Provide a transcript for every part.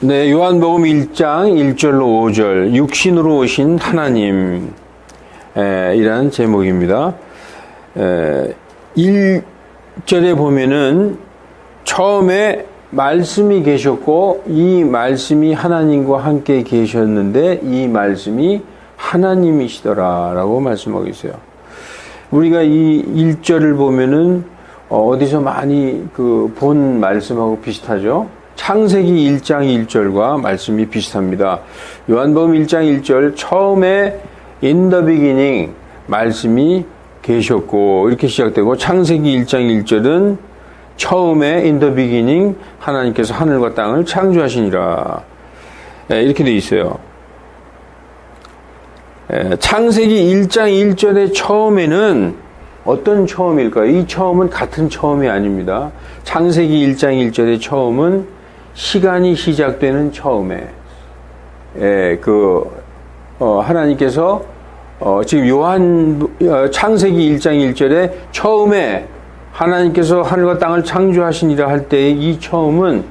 네, 요한복음 1장 1절로 5절, 육신으로 오신 하나님, 이란 제목입니다. 1절에 보면은 처음에 말씀이 계셨고 이 말씀이 하나님과 함께 계셨는데 이 말씀이 하나님이시더라 라고 말씀하고 있어요. 우리가 이 1절을 보면은 어디서 많이 본 말씀하고 비슷하죠. 창세기 1장 1절과 말씀이 비슷합니다. 요한복음 1장 1절 처음에 in the beginning 말씀이 계셨고 이렇게 시작되고 창세기 1장 1절은 처음에 in the beginning 하나님께서 하늘과 땅을 창조하시니라 이렇게 되어 있어요. 창세기 1장 1절의 처음에는 어떤 처음일까요? 이 처음은 같은 처음이 아닙니다. 창세기 1장 1절의 처음은 시간이 시작되는 처음에 하나님께서 지금 창세기 1장 1절에 처음에 하나님께서 하늘과 땅을 창조하시니라 할 때의 이 처음은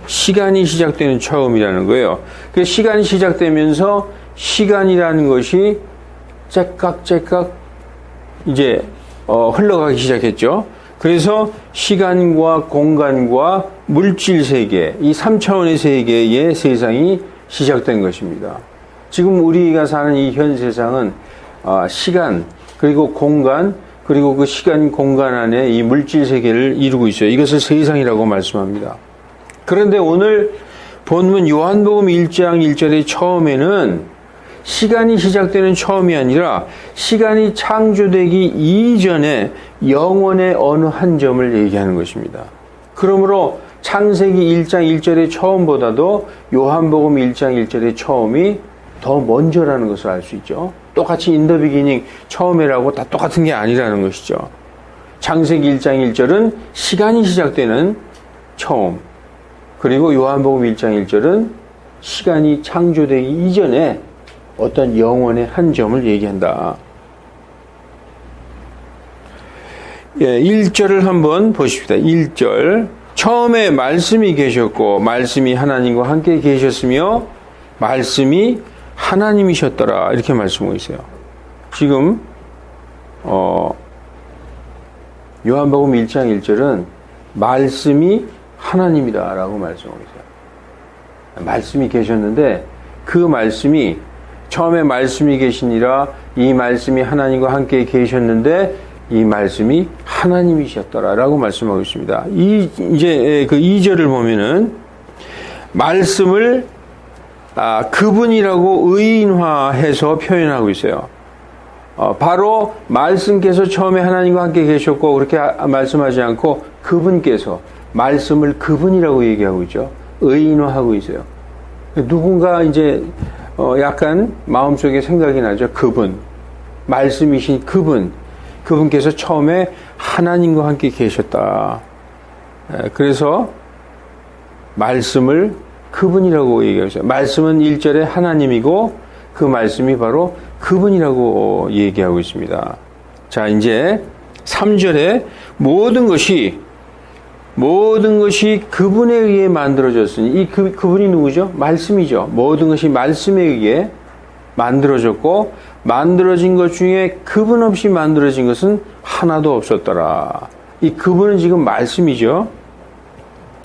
시간이 시작되는 처음이라는 거예요. 그 시간이 시작되면서 시간이라는 것이 째깍째깍 이제 흘러가기 시작했죠. 그래서 시간과 공간과 물질 세계, 이 3차원의 세계의 세상이 시작된 것입니다. 지금 우리가 사는 이 현 세상은 시간, 그리고 공간, 그리고 그 시간 공간 안에 이 물질 세계를 이루고 있어요. 이것을 세상이라고 말씀합니다. 그런데 오늘 본문 요한복음 1장 1절의 처음에는 시간이 시작되는 처음이 아니라 시간이 창조되기 이전에 영원의 어느 한 점을 얘기하는 것입니다. 그러므로 창세기 1장 1절의 처음보다도 요한복음 1장 1절의 처음이 더 먼저라는 것을 알 수 있죠. 똑같이 in the beginning 처음이라고 다 똑같은 게 아니라는 것이죠. 창세기 1장 1절은 시간이 시작되는 처음, 그리고 요한복음 1장 1절은 시간이 창조되기 이전에 어떤 영혼의 한 점을 얘기한다. 1절을 한번 보십시다. 1절. 처음에 말씀이 계셨고 말씀이 하나님과 함께 계셨으며 말씀이 하나님이셨더라. 이렇게 말씀하고 있어요. 지금 요한복음 1장 1절은 말씀이 하나님이다 라고 말씀하고 있어요. 말씀이 계셨는데 그 말씀이 처음에 말씀이 계시니라 이 말씀이 하나님과 함께 계셨는데 이 말씀이 하나님이셨더라라고 말씀하고 있습니다. 이제 그 2절을 보면은 말씀을 그분이라고 의인화해서 표현하고 있어요. 바로 말씀께서 처음에 하나님과 함께 계셨고 그렇게 말씀하지 않고 그분께서 말씀을 그분이라고 얘기하고 있죠. 의인화하고 있어요. 누군가 이제 약간 마음속에 생각이 나죠. 그분, 말씀이신 그분께서 처음에 하나님과 함께 계셨다. 그래서 말씀을 그분이라고 얘기하고 있어요. 말씀은 1절에 하나님이고 그 말씀이 바로 그분이라고 얘기하고 있습니다. 자, 이제 3절에 모든 것이 그분에 의해 만들어졌으니 이 그분이 누구죠? 말씀이죠. 모든 것이 말씀에 의해 만들어졌고 만들어진 것 중에 그분 없이 만들어진 것은 하나도 없었더라. 이 그분은 지금 말씀이죠.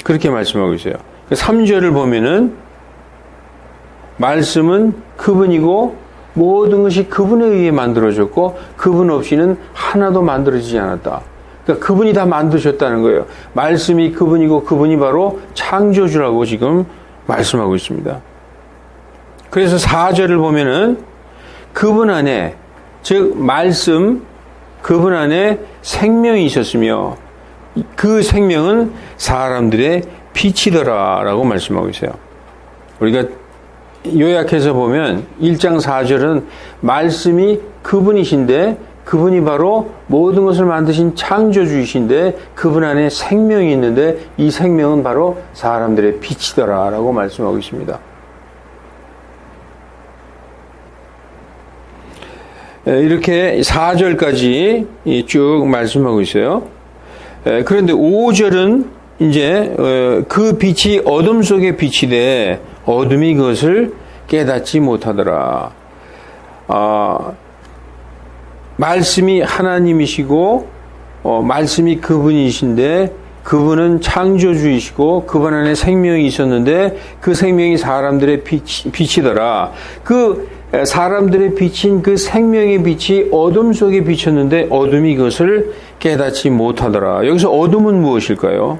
그렇게 말씀하고 있어요. 3절을 보면은 말씀은 그분이고 모든 것이 그분에 의해 만들어졌고 그분 없이는 하나도 만들어지지 않았다. 그러니까 그분이 다 만드셨다는 거예요. 말씀이 그분이고 그분이 바로 창조주라고 지금 말씀하고 있습니다. 그래서 4절을 보면은 그분 안에, 즉 말씀, 그분 안에 생명이 있었으며 그 생명은 사람들의 빛이더라 라고 말씀하고 있어요. 우리가 요약해서 보면 1장 4절은 말씀이 그분이신데 그분이 바로 모든 것을 만드신 창조주이신데 그분 안에 생명이 있는데 이 생명은 바로 사람들의 빛이더라 라고 말씀하고 있습니다. 이렇게 4절까지 쭉 말씀하고 있어요. 그런데 5절은 이제 그 빛이 어둠 속의 빛이 돼 어둠이 그것을 깨닫지 못하더라. 말씀이 하나님이시고 말씀이 그분이신데 그분은 창조주이시고 그분 안에 생명이 있었는데 그 생명이 사람들의 빛이더라. 그 사람들의 빛인 그 생명의 빛이 어둠 속에 비쳤는데 어둠이 그것을 깨닫지 못하더라. 여기서 어둠은 무엇일까요?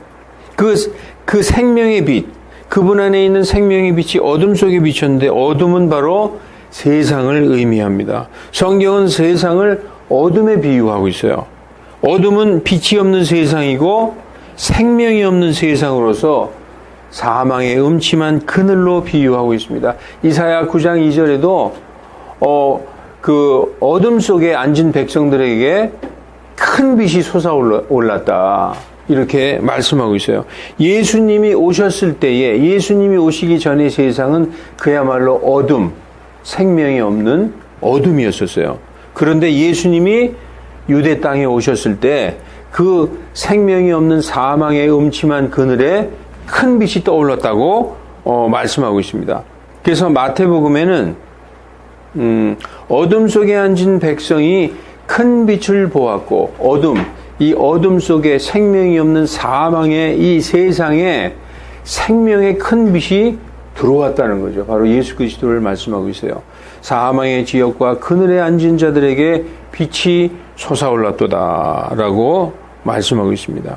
그 생명의 빛, 그분 안에 있는 생명의 빛이 어둠 속에 비쳤는데 어둠은 바로 세상을 의미합니다. 성경은 세상을 어둠에 비유하고 있어요. 어둠은 빛이 없는 세상이고 생명이 없는 세상으로서 사망의 음침한 그늘로 비유하고 있습니다. 이사야 9장 2절에도 그 어둠 속에 앉은 백성들에게 큰 빛이 솟아올랐다. 이렇게 말씀하고 있어요. 예수님이 오셨을 때에, 예수님이 오시기 전의 세상은 그야말로 어둠, 생명이 없는 어둠이었었어요. 그런데 예수님이 유대 땅에 오셨을 때 그 생명이 없는 사망의 음침한 그늘에 큰 빛이 떠올랐다고 말씀하고 있습니다. 그래서 마태복음에는 어둠 속에 앉은 백성이 큰 빛을 보았고 이 어둠 속에 생명이 없는 사망의 이 세상에 생명의 큰 빛이 들어왔다는 거죠. 바로 예수 그리스도를 말씀하고 있어요. 사망의 지역과 그늘에 앉은 자들에게 빛이 솟아올랐도다 라고 말씀하고 있습니다.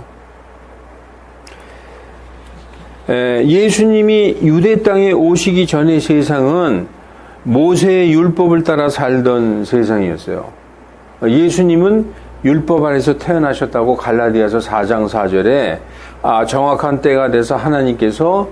예수님이 유대 땅에 오시기 전의 세상은 모세의 율법을 따라 살던 세상이었어요. 예수님은 율법 아래서 태어나셨다고 갈라디아서 4장 4절에 정확한 때가 돼서 하나님께서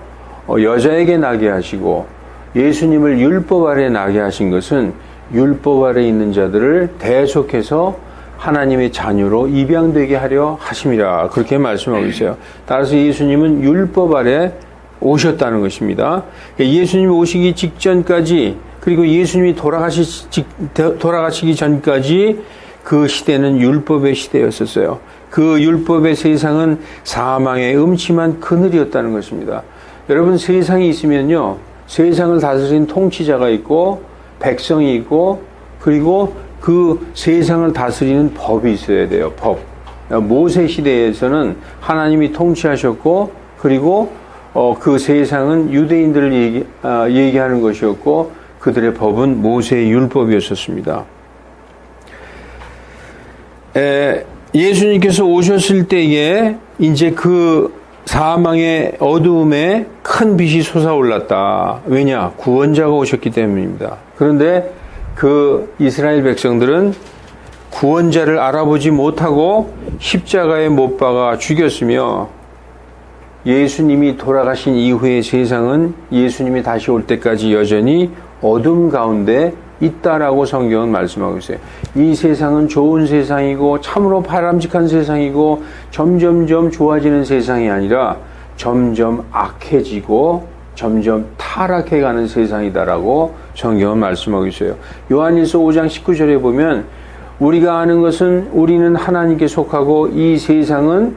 여자에게 나게 하시고 예수님을 율법 아래 나게 하신 것은 율법 아래 있는 자들을 대속해서 하나님의 자녀로 입양되게 하려 하심이라 그렇게 말씀하고 있어요. 따라서 예수님은 율법 아래 오셨다는 것입니다. 예수님이 오시기 직전까지 그리고 예수님이 돌아가시기 전까지 그 시대는 율법의 시대였었어요. 그 율법의 세상은 사망의 음침한 그늘이었다는 것입니다. 여러분 세상이 있으면요. 세상을 다스리는 통치자가 있고 백성이 있고 그리고 그 세상을 다스리는 법이 있어야 돼요. 법. 모세 시대에서는 하나님이 통치하셨고 그리고 그 세상은 유대인들을 얘기하는 것이었고 그들의 법은 모세의 율법이었었습니다. 예수님께서 오셨을 때에 이제 그 사망의 어두움에 큰 빛이 솟아올랐다. 왜냐? 구원자가 오셨기 때문입니다. 그런데 그 이스라엘 백성들은 구원자를 알아보지 못하고 십자가에 못 박아 죽였으며 예수님이 돌아가신 이후의 세상은 예수님이 다시 올 때까지 여전히 어둠 가운데 있다라고 성경은 말씀하고 있어요. 이 세상은 좋은 세상이고 참으로 바람직한 세상이고 점점점 좋아지는 세상이 아니라 점점 악해지고 점점 타락해가는 세상이다라고 성경은 말씀하고 있어요. 요한일서 5장 19절에 보면 우리가 아는 것은 우리는 하나님께 속하고 이 세상은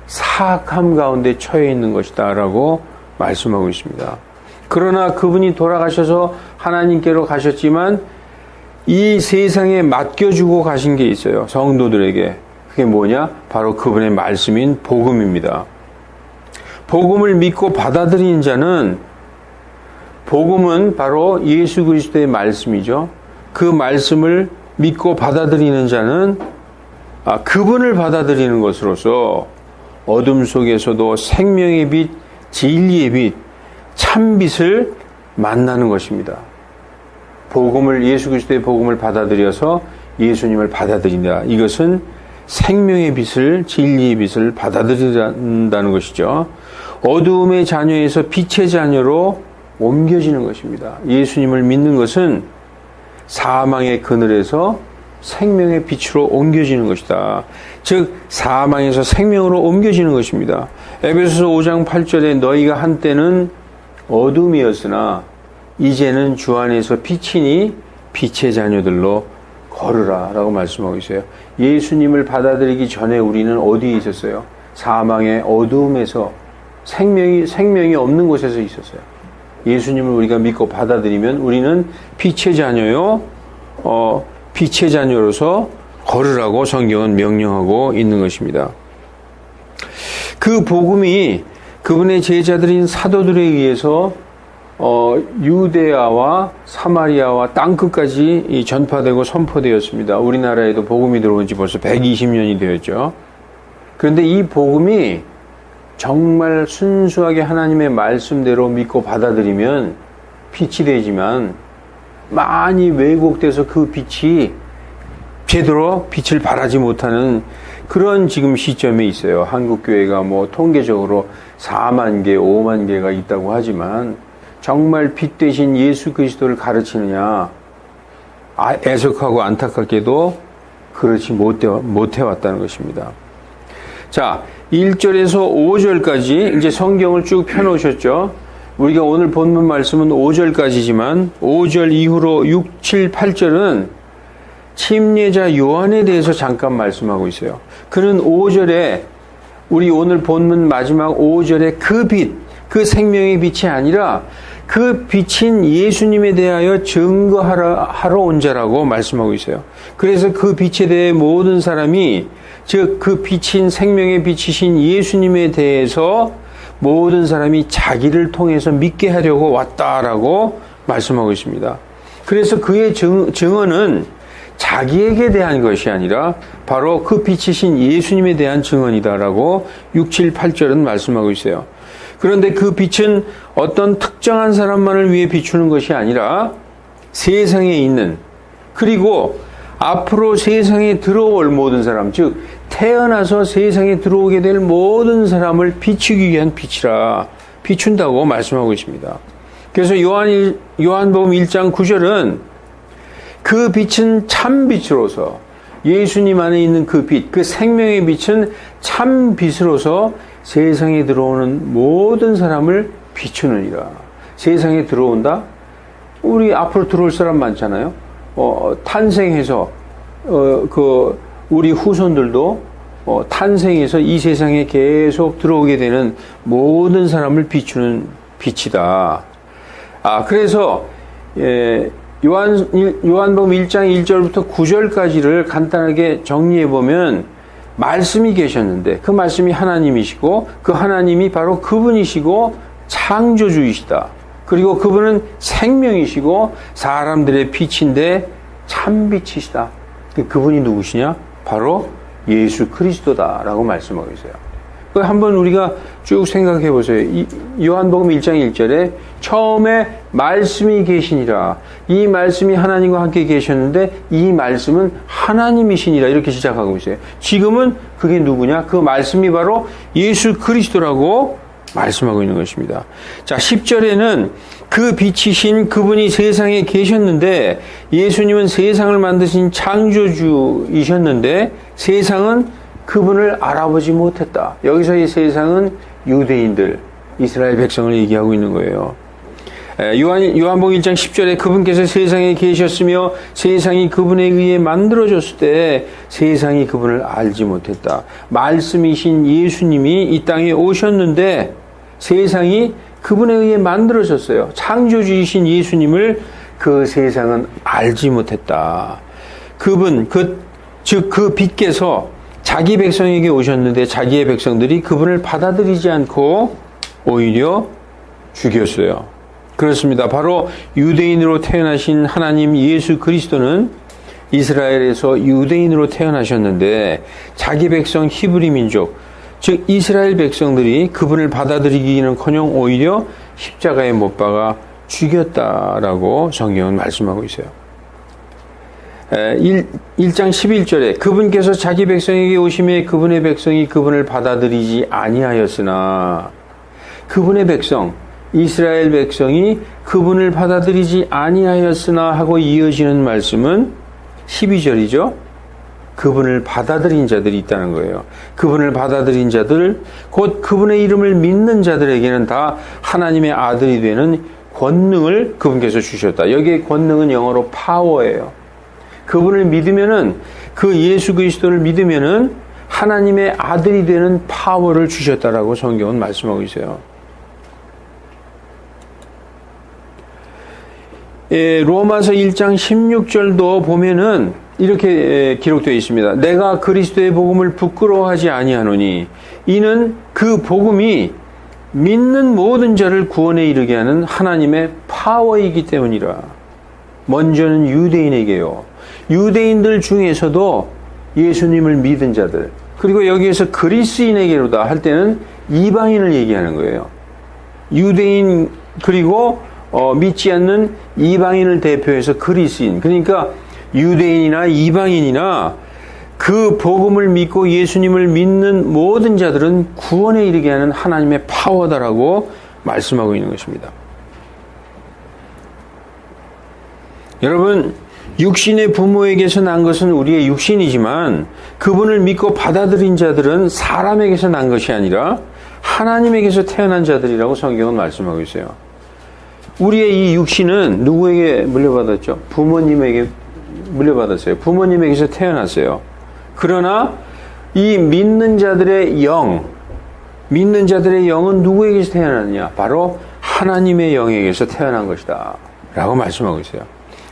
사악함 가운데 처해 있는 것이다 라고 말씀하고 있습니다. 그러나 그분이 돌아가셔서 하나님께로 가셨지만 이 세상에 맡겨주고 가신 게 있어요. 성도들에게. 그게 뭐냐? 바로 그분의 말씀인 복음입니다. 복음을 믿고 받아들인 자는 복음은 바로 예수 그리스도의 말씀이죠. 그 말씀을 믿고 받아들이는 자는 그분을 받아들이는 것으로서 어둠 속에서도 생명의 빛, 진리의 빛, 참빛을 만나는 것입니다. 복음을 예수 그리스도의 복음을 받아들여서 예수님을 받아들인다. 이것은 생명의 빛을 진리의 빛을 받아들인다는 것이죠. 어두움의 자녀에서 빛의 자녀로 옮겨지는 것입니다. 예수님을 믿는 것은 사망의 그늘에서 생명의 빛으로 옮겨지는 것이다. 즉 사망에서 생명으로 옮겨지는 것입니다. 에베소서 5장 8절에 너희가 한때는 어둠이었으나 이제는 주 안에서 빛이니 빛의 자녀들로 걸으라 라고 말씀하고 있어요. 예수님을 받아들이기 전에 우리는 어디에 있었어요? 사망의 어두움에서 생명이 없는 곳에서 있었어요. 예수님을 우리가 믿고 받아들이면 우리는 빛의 자녀요, 빛의 자녀로서 걸으라고 성경은 명령하고 있는 것입니다. 그 복음이 그분의 제자들인 사도들에 의해서 유대야와 사마리아와 땅끝까지 전파되고 선포되었습니다. 우리나라에도 복음이 들어온 지 벌써 120년이 되었죠. 그런데 이 복음이 정말 순수하게 하나님의 말씀대로 믿고 받아들이면 빛이 되지만 많이 왜곡돼서 그 빛이 제대로 빛을 발하지 못하는 그런 지금 시점에 있어요. 한국교회가 뭐 통계적으로 4만 개, 5만 개가 있다고 하지만 정말 빛 대신 예수 그리스도를 가르치느냐, 애석하고 안타깝게도 그렇지 못해왔다는 것입니다. 자, 1절에서 5절까지 이제 성경을 쭉 펴놓으셨죠. 우리가 오늘 본문 말씀은 5절까지지만 5절 이후로 6, 7, 8절은 침례자 요한에 대해서 잠깐 말씀하고 있어요. 그는 5절에 우리 오늘 본문 마지막 5절에 그 빛, 그 생명의 빛이 아니라 그 빛인 예수님에 대하여 증거하러 온 자라고 말씀하고 있어요. 그래서 그 빛에 대해 모든 사람이, 즉 그 빛인 생명의 빛이신 예수님에 대해서 모든 사람이 자기를 통해서 믿게 하려고 왔다라고 말씀하고 있습니다. 그래서 그의 증언은 자기에게 대한 것이 아니라 바로 그 빛이신 예수님에 대한 증언이다라고 6, 7, 8절은 말씀하고 있어요. 그런데 그 빛은 어떤 특정한 사람만을 위해 비추는 것이 아니라 세상에 있는, 그리고 앞으로 세상에 들어올 모든 사람, 즉 태어나서 세상에 들어오게 될 모든 사람을 비추기 위한 빛이라 비춘다고 말씀하고 있습니다. 그래서 요한복음 1장 9절은 그 빛은 참 빛으로서, 예수님 안에 있는 그 빛, 그 생명의 빛은 참 빛으로서 세상에 들어오는 모든 사람을 비추느니라. 세상에 들어온다? 우리 앞으로 들어올 사람 많잖아요. 탄생해서 우리 후손들도 탄생해서 이 세상에 계속 들어오게 되는 모든 사람을 비추는 빛이다. 그래서 요한복음 1장 1절부터 9절까지를 간단하게 정리해 보면 말씀이 계셨는데 그 말씀이 하나님이시고 그 하나님이 바로 그분이시고 창조주이시다. 그리고 그분은 생명이시고 사람들의 빛인데 참빛이시다. 그분이 누구시냐? 바로 예수 그리스도다라고 말씀하고 있어요. 한번 우리가 쭉 생각해 보세요. 요한복음 1장 1절에 처음에 말씀이 계시니라. 이 말씀이 하나님과 함께 계셨는데 이 말씀은 하나님이시니라. 이렇게 시작하고 있어요. 지금은 그게 누구냐? 그 말씀이 바로 예수 그리스도라고 말씀하고 있는 것입니다. 자, 10절에는 그 빛이신 그분이 세상에 계셨는데 예수님은 세상을 만드신 창조주이셨는데 세상은 그분을 알아보지 못했다. 여기서의 세상은 유대인들, 이스라엘 백성을 얘기하고 있는 거예요. 요한복음 1장 10절에 그분께서 세상에 계셨으며 세상이 그분에 의해 만들어졌을 때 세상이 그분을 알지 못했다. 말씀이신 예수님이 이 땅에 오셨는데 세상이 그분에 의해 만들어졌어요. 창조주이신 예수님을 그 세상은 알지 못했다. 그분, 즉 그 빛께서 자기 백성에게 오셨는데 자기의 백성들이 그분을 받아들이지 않고 오히려 죽였어요. 그렇습니다. 바로 유대인으로 태어나신 하나님 예수 그리스도는 이스라엘에서 유대인으로 태어나셨는데 자기 백성 히브리 민족, 즉 이스라엘 백성들이 그분을 받아들이기는커녕 오히려 십자가에 못 박아 죽였다라고 성경은 말씀하고 있어요. 1장 11절에 그분께서 자기 백성에게 오심에 그분의 백성이 그분을 받아들이지 아니하였으나, 그분의 백성, 이스라엘 백성이 그분을 받아들이지 아니하였으나 하고 이어지는 말씀은 12절이죠. 그분을 받아들인 자들이 있다는 거예요. 그분을 받아들인 자들, 곧 그분의 이름을 믿는 자들에게는 다 하나님의 아들이 되는 권능을 그분께서 주셨다. 여기에 권능은 영어로 파워예요. 그분을 믿으면은, 그 예수 그리스도를 믿으면은 하나님의 아들이 되는 파워를 주셨다라고 성경은 말씀하고 있어요. 로마서 1장 16절도 보면은 이렇게 기록되어 있습니다. 내가 그리스도의 복음을 부끄러워하지 아니하노니 이는 그 복음이 믿는 모든 자를 구원에 이르게 하는 하나님의 파워이기 때문이라. 먼저는 유대인에게요. 유대인들 중에서도 예수님을 믿은 자들, 그리고 여기에서 그리스인에게로다 할 때는 이방인을 얘기하는 거예요. 유대인 그리고 믿지 않는 이방인을 대표해서 그리스인, 그러니까 유대인이나 이방인이나 그 복음을 믿고 예수님을 믿는 모든 자들은 구원에 이르게 하는 하나님의 파워다라고 말씀하고 있는 것입니다. 여러분, 육신의 부모에게서 난 것은 우리의 육신이지만 그분을 믿고 받아들인 자들은 사람에게서 난 것이 아니라 하나님에게서 태어난 자들이라고 성경은 말씀하고 있어요. 우리의 이 육신은 누구에게 물려받았죠? 부모님에게 물려받았어요. 부모님에게서 태어났어요. 그러나 이 믿는 자들의 영은 누구에게서 태어났느냐? 바로 하나님의 영에게서 태어난 것이다 라고 말씀하고 있어요.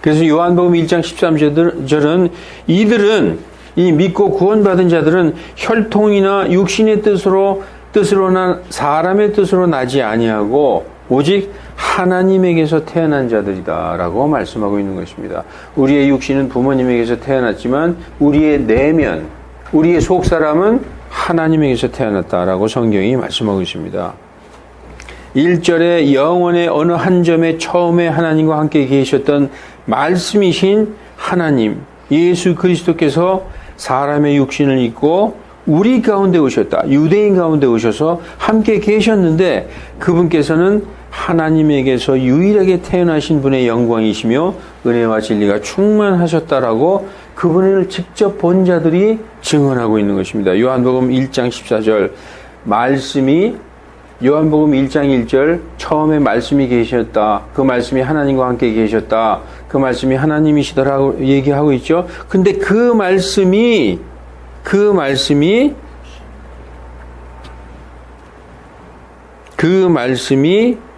그래서 요한복음 1장 13절은 이들은, 이 믿고 구원받은 자들은 혈통이나 육신의 뜻으로나 사람의 뜻으로 나지 아니하고 오직 하나님에게서 태어난 자들이다 라고 말씀하고 있는 것입니다. 우리의 육신은 부모님에게서 태어났지만 우리의 내면, 우리의 속사람은 하나님에게서 태어났다라고 성경이 말씀하고 있습니다. 1절에 영원의 어느 한 점에 처음에 하나님과 함께 계셨던 말씀이신 하나님, 예수 그리스도께서 사람의 육신을 입고 우리 가운데 오셨다. 유대인 가운데 오셔서 함께 계셨는데 그분께서는 하나님에게서 유일하게 태어나신 분의 영광이시며 은혜와 진리가 충만하셨다라고 그분을 직접 본 자들이 증언하고 있는 것입니다. 요한복음 1장 14절 말씀이, 요한복음 1장 1절 처음에 말씀이 계셨다. 그 말씀이 하나님과 함께 계셨다. 그 말씀이 하나님이시더라고 얘기하고 있죠. 근데 그 말씀이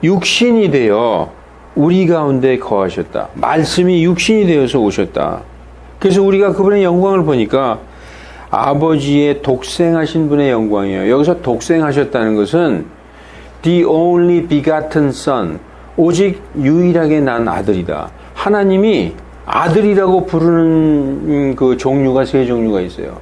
육신이 되어 우리 가운데 거하셨다. 말씀이 육신이 되어서 오셨다. 그래서 우리가 그분의 영광을 보니까 아버지의 독생하신 분의 영광이에요. 여기서 독생하셨다는 것은 the only begotten son, 오직 유일하게 난 아들이다. 하나님이 아들이라고 부르는 그 종류가 세 종류가 있어요.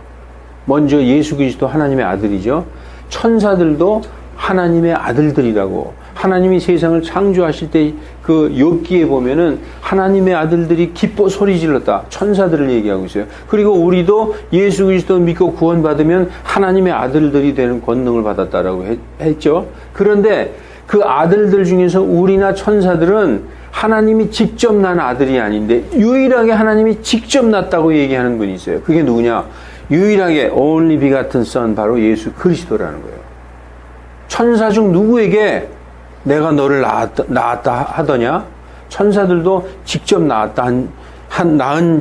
먼저 예수 그리스도 하나님의 아들이죠. 천사들도 하나님의 아들들이라고, 하나님이 세상을 창조하실 때 그 욥기에 보면은 하나님의 아들들이 기뻐 소리 질렀다. 천사들을 얘기하고 있어요. 그리고 우리도 예수 그리스도 믿고 구원받으면 하나님의 아들들이 되는 권능을 받았다라고 했죠. 그런데 그 아들들 중에서 우리나 천사들은 하나님이 직접 난 아들이 아닌데 유일하게 하나님이 직접 낳았다고 얘기하는 분이 있어요. 그게 누구냐? 유일하게 only begotten son, 바로 예수 그리스도라는 거예요. 천사 중 누구에게 내가 너를 낳았다 하더냐? 천사들도 직접 낳은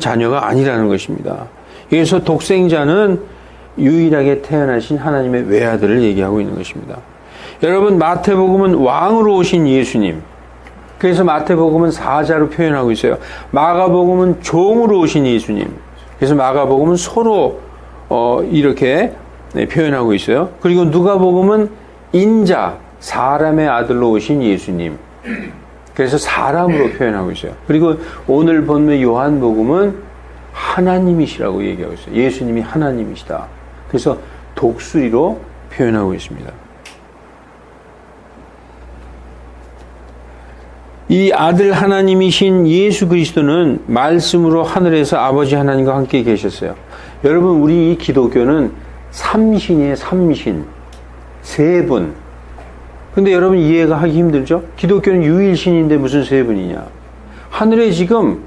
자녀가 아니라는 것입니다. 그래서 독생자는 유일하게 태어나신 하나님의 외아들을 얘기하고 있는 것입니다. 여러분, 마태복음은 왕으로 오신 예수님, 그래서 마태복음은 사자로 표현하고 있어요. 마가복음은 종으로 오신 예수님, 그래서 마가복음은 소로 이렇게 표현하고 있어요. 그리고 누가복음은 인자, 사람의 아들로 오신 예수님, 그래서 사람으로 표현하고 있어요. 그리고 오늘 본문 요한복음은 하나님이시라고 얘기하고 있어요. 예수님이 하나님이시다. 그래서 독수리로 표현하고 있습니다. 이 아들 하나님이신 예수 그리스도는 말씀으로 하늘에서 아버지 하나님과 함께 계셨어요. 여러분, 우리 이 기독교는 삼신이에요. 삼신. 세 분. 근데 여러분 이해가 하기 힘들죠? 기독교는 유일신인데 무슨 세 분이냐? 하늘에 지금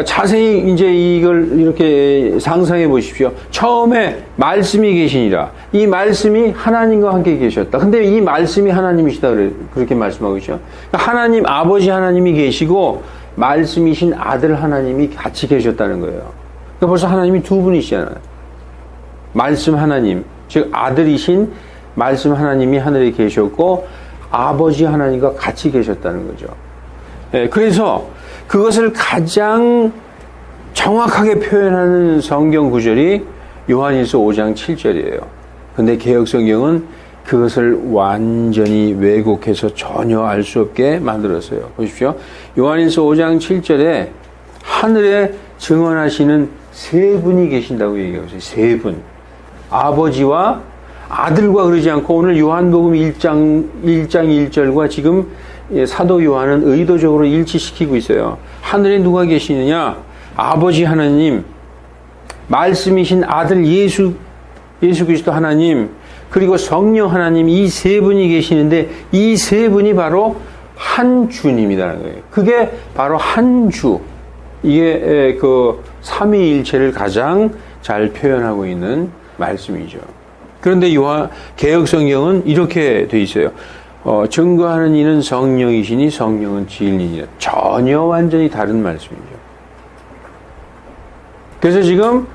자세히 이제 이걸 이렇게 상상해 보십시오. 처음에 말씀이 계시니라. 이 말씀이 하나님과 함께 계셨다. 근데 이 말씀이 하나님이시다 그렇게 말씀하고 있죠. 하나님, 아버지 하나님이 계시고 말씀이신 아들 하나님이 같이 계셨다는 거예요. 그러니까 벌써 하나님이 두 분이시잖아요. 말씀 하나님, 즉 아들이신 말씀 하나님이 하늘에 계셨고 아버지 하나님과 같이 계셨다는 거죠. 그래서 그것을 가장 정확하게 표현하는 성경 구절이 요한일서 5장 7절이에요. 근데 개역성경은 그것을 완전히 왜곡해서 전혀 알 수 없게 만들었어요. 보십시오. 요한일서 5장 7절에 하늘에 증언하시는 세 분이 계신다고 얘기하고 있어요. 세 분. 아버지와 아들과 그러지 않고 오늘 요한복음 1장 1절과 지금 사도 요한은 의도적으로 일치시키고 있어요. 하늘에 누가 계시느냐? 아버지 하나님, 말씀이신 아들 예수 그리스도 하나님, 그리고 성령 하나님, 이 세 분이 계시는데 이 세 분이 바로 한 주님이라는 거예요. 그게 바로 한 주. 이게 그 삼위일체를 가장 잘 표현하고 있는 말씀이죠. 그런데 개역성경은 이렇게 돼 있어요. 증거하는 이는 성령이시니 성령은 진리니라. 전혀 완전히 다른 말씀이죠. 그래서 지금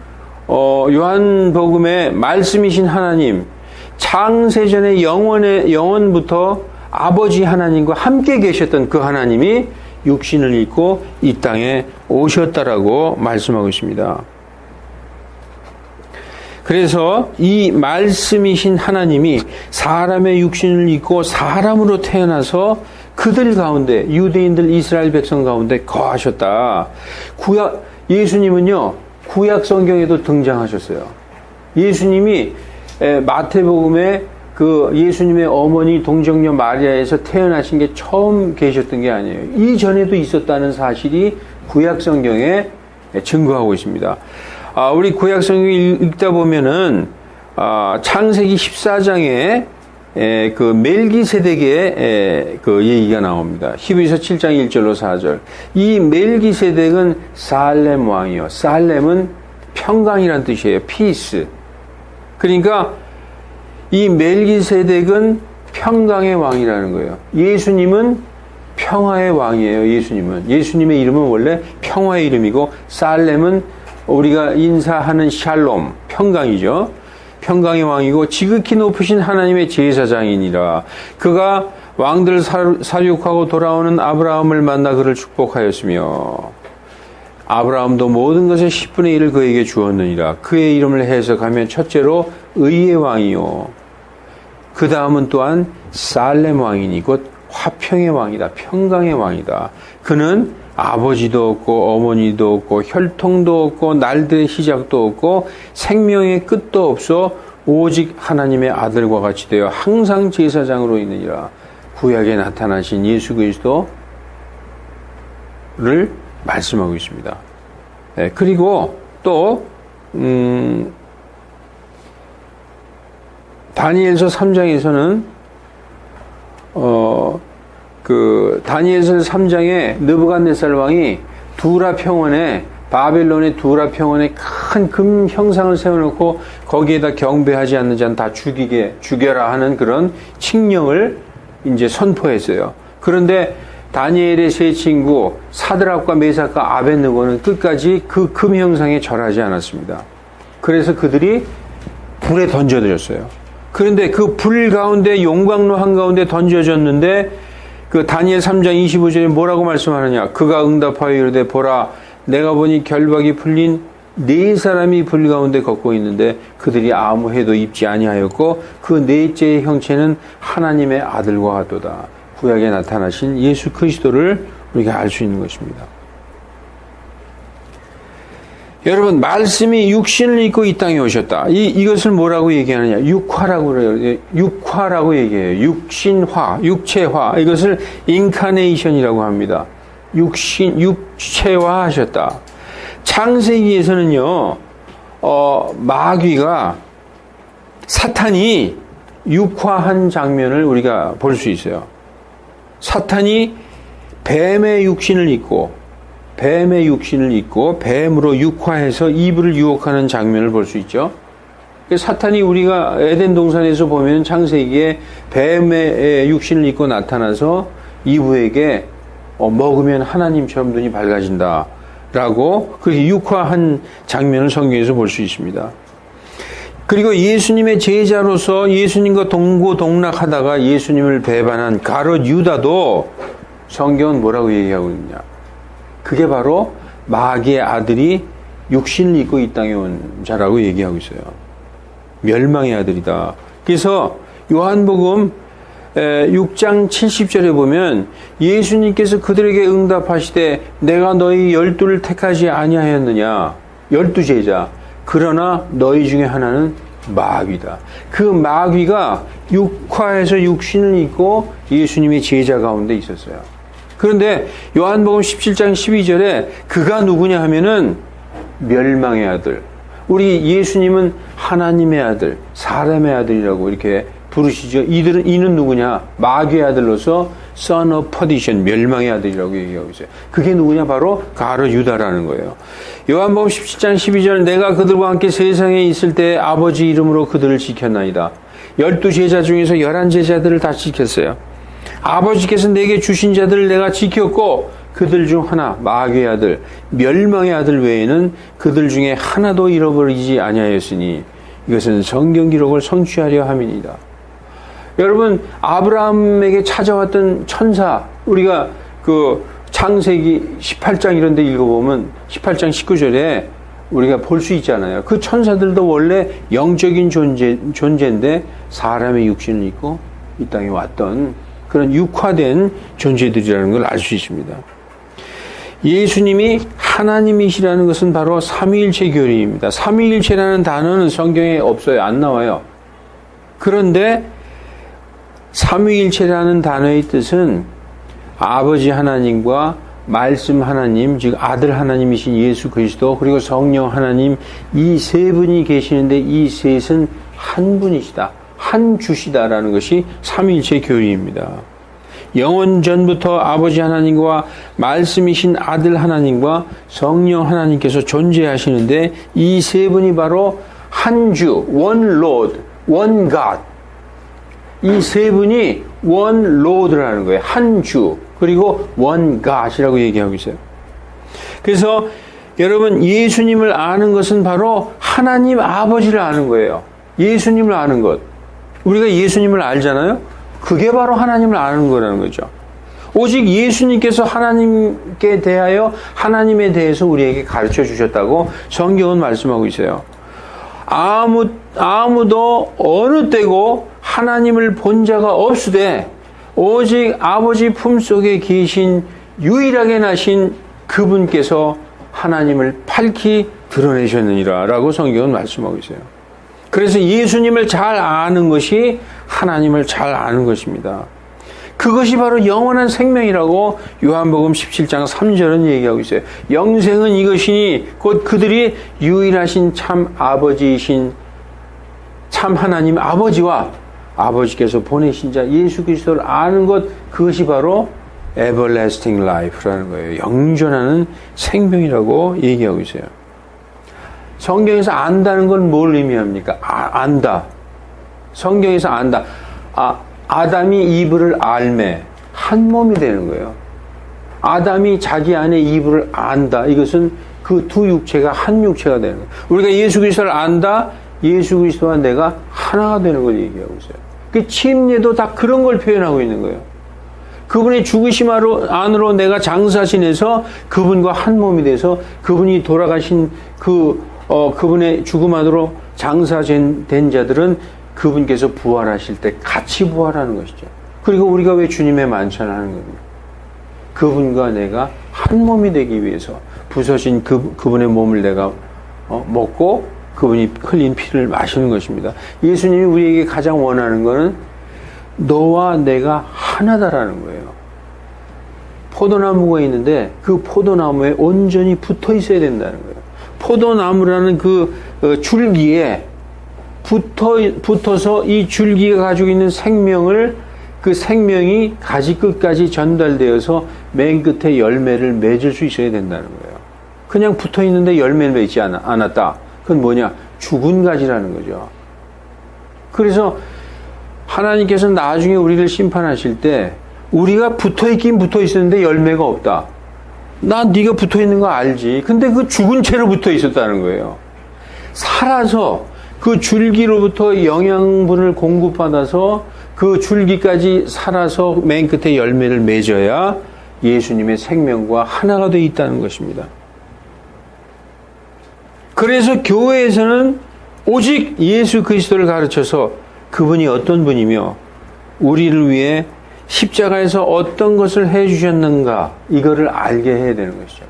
요한복음에 말씀이신 하나님, 창세전의 영원부터 아버지 하나님과 함께 계셨던 그 하나님이 육신을 입고 이 땅에 오셨다라고 말씀하고 있습니다. 그래서 이 말씀이신 하나님이 사람의 육신을 입고 사람으로 태어나서 그들 가운데, 유대인들 이스라엘 백성 가운데 거하셨다. 예수님은요, 구약 성경에도 등장하셨어요. 예수님이 마태복음에 그 예수님의 어머니 동정녀 마리아에서 태어나신 게 처음 계셨던 게 아니에요. 이전에도 있었다는 사실이 구약 성경에 증거하고 있습니다. 우리 구약 성경 읽다 보면은 창세기 14장에 그 멜기세덱의 그 얘기가 나옵니다. 히브리서 7장 1절로 4절. 이 멜기세덱은 살렘 왕이요. 살렘은 평강이란 뜻이에요. 피스. 그러니까 이 멜기세덱은 평강의 왕이라는 거예요. 예수님은 평화의 왕이에요. 예수님의 이름은 원래 평화의 이름이고 살렘은 우리가 인사하는 샬롬, 평강이죠. 평강의 왕이고 지극히 높으신 하나님의 제사장이니라. 그가 왕들 사륙하고 돌아오는 아브라함을 만나 그를 축복하였으며 아브라함도 모든 것의 10분의 1을 그에게 주었느니라. 그의 이름을 해석하면 첫째로 의의 왕이요. 그 다음은 또한 살렘 왕이니 곧 화평의 왕이다. 평강의 왕이다. 그는 아버지도 없고 어머니도 없고 혈통도 없고 날들의 시작도 없고 생명의 끝도 없어 오직 하나님의 아들과 같이 되어 항상 제사장으로 있느니라. 구약에 나타나신 예수 그리스도를 말씀하고 있습니다. 네, 그리고 또 다니엘서 3장에서는 그 다니엘서 3장에 느부갓네살 왕이 두라 평원에 바벨론의 두라 평원에 큰 금 형상을 세워놓고 거기에다 경배하지 않는 자는 다 죽여라 하는 그런 칙령을 이제 선포했어요. 그런데 다니엘의 세 친구 사드락과 메삭과 아벳느고는 끝까지 그 금 형상에 절하지 않았습니다. 그래서 그들이 불에 던져드렸어요. 그런데 그 불 가운데 용광로 한가운데 던져졌는데 그 다니엘 3장 25절에 뭐라고 말씀하느냐. 그가 응답하여 이르되 보라 내가 보니 결박이 풀린 네 사람이 불 가운데 걷고 있는데 그들이 아무 해도 입지 아니하였고 그 넷째의 형체는 하나님의 아들과 같도다. 구약에 나타나신 예수 그리스도를 우리가 알 수 있는 것입니다. 여러분 말씀이 육신을 입고 이 땅에 오셨다. 이것을 뭐라고 얘기하느냐. 육화라고 그래요. 육화라고 얘기해요. 육신화, 육체화. 이것을 인카네이션이라고 합니다. 육체화 하셨다. 창세기에서는요, 마귀가 사탄이 육화한 장면을 우리가 볼 수 있어요. 사탄이 뱀의 육신을 입고 뱀으로 육화해서 이브를 유혹하는 장면을 볼 수 있죠. 사탄이 우리가 에덴 동산에서 보면 창세기에 뱀의 육신을 입고 나타나서 이브에게 먹으면 하나님처럼 눈이 밝아진다 라고 그렇게 육화한 장면을 성경에서 볼 수 있습니다. 그리고 예수님의 제자로서 예수님과 동고동락하다가 예수님을 배반한 가룟 유다도 성경은 뭐라고 얘기하고 있느냐. 그게 바로 마귀의 아들이 육신을 입고 이 땅에 온 자라고 얘기하고 있어요. 멸망의 아들이다. 그래서 요한복음 6장 70절에 보면 예수님께서 그들에게 응답하시되 내가 너희 12를 택하지 아니하였느냐. 12제자. 그러나 너희 중에 하나는 마귀다. 그 마귀가 육화에서 육신을 입고 예수님의 제자 가운데 있었어요. 그런데 요한복음 17장 12절에 그가 누구냐 하면은 멸망의 아들. 우리 예수님은 하나님의 아들, 사람의 아들이라고 이렇게 부르시죠. 이는 누구냐? 마귀의 아들로서 son of perdition, 멸망의 아들이라고 얘기하고 있어요. 그게 누구냐? 바로 가룟 유다라는 거예요. 요한복음 17장 12절 내가 그들과 함께 세상에 있을 때 아버지 이름으로 그들을 지켰나이다. 12제자 중에서 11제자들을 다 지켰어요. 아버지께서 내게 주신 자들을 내가 지켰고 그들 중 하나 마귀의 아들, 멸망의 아들 외에는 그들 중에 하나도 잃어버리지 아니하였으니 이것은 성경 기록을 성취하려 함이니이다. 여러분, 아브라함에게 찾아왔던 천사, 우리가 그 창세기 18장 이런 데 읽어보면 18장 19절에 우리가 볼 수 있잖아요. 그 천사들도 원래 영적인 존재인데 사람의 육신을 입고 이 땅에 왔던 그런 육화된 존재들이라는 걸 알 수 있습니다. 예수님이 하나님이시라는 것은 바로 삼위일체 교리입니다. 삼위일체라는 단어는 성경에 없어요. 안 나와요. 그런데 삼위일체라는 단어의 뜻은 아버지 하나님과 말씀 하나님, 즉 아들 하나님이신 예수 그리스도, 그리고 성령 하나님, 이 세 분이 계시는데 이 셋은 한 분이시다, 한 주시다라는 것이 삼위일체 교리입니다. 영원 전부터 아버지 하나님과 말씀이신 아들 하나님과 성령 하나님께서 존재하시는데 이 세 분이 바로 한 주, one Lord, one God. 이 세 분이 one Lord라는 거예요. 한 주, 그리고 one God이라고 얘기하고 있어요. 그래서 여러분, 예수님을 아는 것은 바로 하나님 아버지를 아는 거예요. 예수님을 아는 것. 우리가 예수님을 알잖아요. 그게 바로 하나님을 아는 거라는 거죠. 오직 예수님께서 하나님께 대하여 하나님에 대해서 우리에게 가르쳐 주셨다고 성경은 말씀하고 있어요. 아무도 어느 때고 하나님을 본 자가 없으되 오직 아버지 품속에 계신 유일하게 나신 그분께서 하나님을 밝히 드러내셨느니라 라고 성경은 말씀하고 있어요. 그래서 예수님을 잘 아는 것이 하나님을 잘 아는 것입니다. 그것이 바로 영원한 생명이라고 요한복음 17장 3절은 얘기하고 있어요. 영생은 이것이니 곧 그들이 유일하신 참 아버지이신 참 하나님 아버지와 아버지께서 보내신 자 예수 그리스도를 아는 것, 그것이 바로 everlasting life라는 거예요. 영존하는 생명이라고 얘기하고 있어요. 성경에서 안다는 건 뭘 의미합니까? 안다. 성경에서 안다. 아담이 이브를 알매 한 몸이 되는 거예요. 아담이 자기 안에 이브를 안다. 이것은 그 두 육체가 한 육체가 되는 거예요. 우리가 예수 그리스도를 안다. 예수 그리스도와 내가 하나가 되는 걸 얘기하고 있어요. 그 침례도 다 그런 걸 표현하고 있는 거예요. 그분의 죽으심 안으로 내가 장사 지내서 그분과 한 몸이 돼서 그분이 돌아가신 그분의 죽음 안으로 장사된 자들은 그분께서 부활하실 때 같이 부활하는 것이죠. 그리고 우리가 왜 주님의 만찬을 하는 겁니까? 그분과 내가 한 몸이 되기 위해서 부서진 그분의 몸을 내가 먹고 그분이 흘린 피를 마시는 것입니다. 예수님이 우리에게 가장 원하는 것은 너와 내가 하나다라는 거예요. 포도나무가 있는데 그 포도나무에 온전히 붙어 있어야 된다는 거예요. 포도나무라는 그 줄기에 붙어서 이 줄기가 가지고 있는 생명을, 그 생명이 가지 끝까지 전달되어서 맨 끝에 열매를 맺을 수 있어야 된다는 거예요. 그냥 붙어 있는데 열매를 맺지 않았다. 그건 뭐냐? 죽은 가지라는 거죠. 그래서 하나님께서 나중에 우리를 심판하실 때 우리가 붙어있긴 붙어있었는데 열매가 없다. 네가 붙어있는 거 알지. 근데 그 죽은 채로 붙어있었다는 거예요. 살아서 그 줄기로부터 영양분을 공급받아서 그 줄기까지 살아서 맨 끝에 열매를 맺어야 예수님의 생명과 하나가 되어 있다는 것입니다. 그래서 교회에서는 오직 예수 그리스도를 가르쳐서 그분이 어떤 분이며 우리를 위해 십자가에서 어떤 것을 해주셨는가 이거를 알게 해야 되는 것이죠.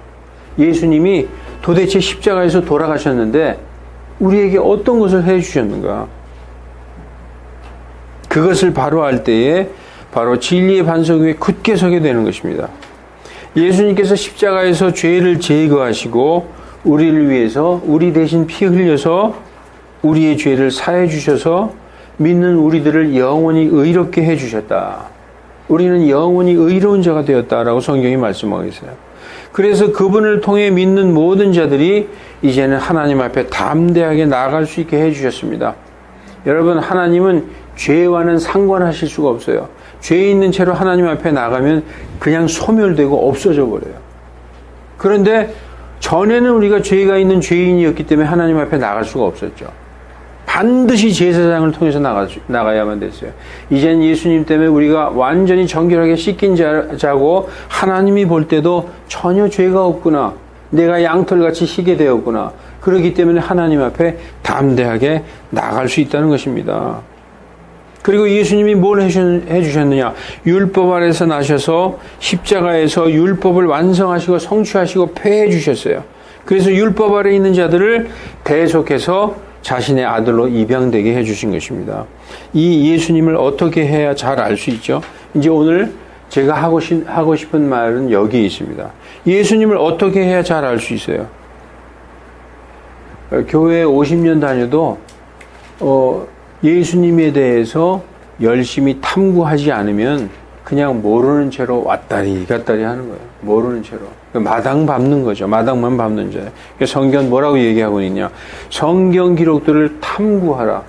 예수님이 도대체 십자가에서 돌아가셨는데 우리에게 어떤 것을 해주셨는가, 그것을 바로 알 때에 바로 진리의 반석 위에 굳게 서게 되는 것입니다. 예수님께서 십자가에서 죄를 제거하시고 우리를 위해서 우리 대신 피 흘려서 우리의 죄를 사해 주셔서 믿는 우리들을 영원히 의롭게 해 주셨다. 우리는 영원히 의로운 자가 되었다라고 성경이 말씀하고 있어요. 그래서 그분을 통해 믿는 모든 자들이 이제는 하나님 앞에 담대하게 나아갈 수 있게 해 주셨습니다. 여러분, 하나님은 죄와는 상관하실 수가 없어요. 죄 있는 채로 하나님 앞에 나가면 그냥 소멸되고 없어져 버려요. 그런데 전에는 우리가 죄가 있는 죄인이었기 때문에 하나님 앞에 나갈 수가 없었죠. 반드시 제사장을 통해서 나가야만 됐어요. 이젠 예수님 때문에 우리가 완전히 정결하게 씻긴 자고 하나님이 볼 때도 전혀 죄가 없구나, 내가 양털같이 희게 되었구나, 그렇기 때문에 하나님 앞에 담대하게 나갈 수 있다는 것입니다. 그리고 예수님이 뭘 해주셨느냐? 율법 아래서 나셔서 십자가에서 율법을 완성하시고 성취하시고 폐해 주셨어요. 그래서 율법 아래 있는 자들을 대속해서 자신의 아들로 입양되게 해주신 것입니다. 이 예수님을 어떻게 해야 잘 알 수 있죠? 이제 오늘 제가 하고 싶은 말은 여기 있습니다. 예수님을 어떻게 해야 잘 알 수 있어요? 교회에 50년 다녀도 예수님에 대해서 열심히 탐구하지 않으면 그냥 모르는 채로 왔다리 갔다리 하는 거예요. 모르는 채로. 마당 밟는 거죠. 마당만 밟는 자예요. 성경 뭐라고 얘기하고 있냐? 성경 기록들을 탐구하라.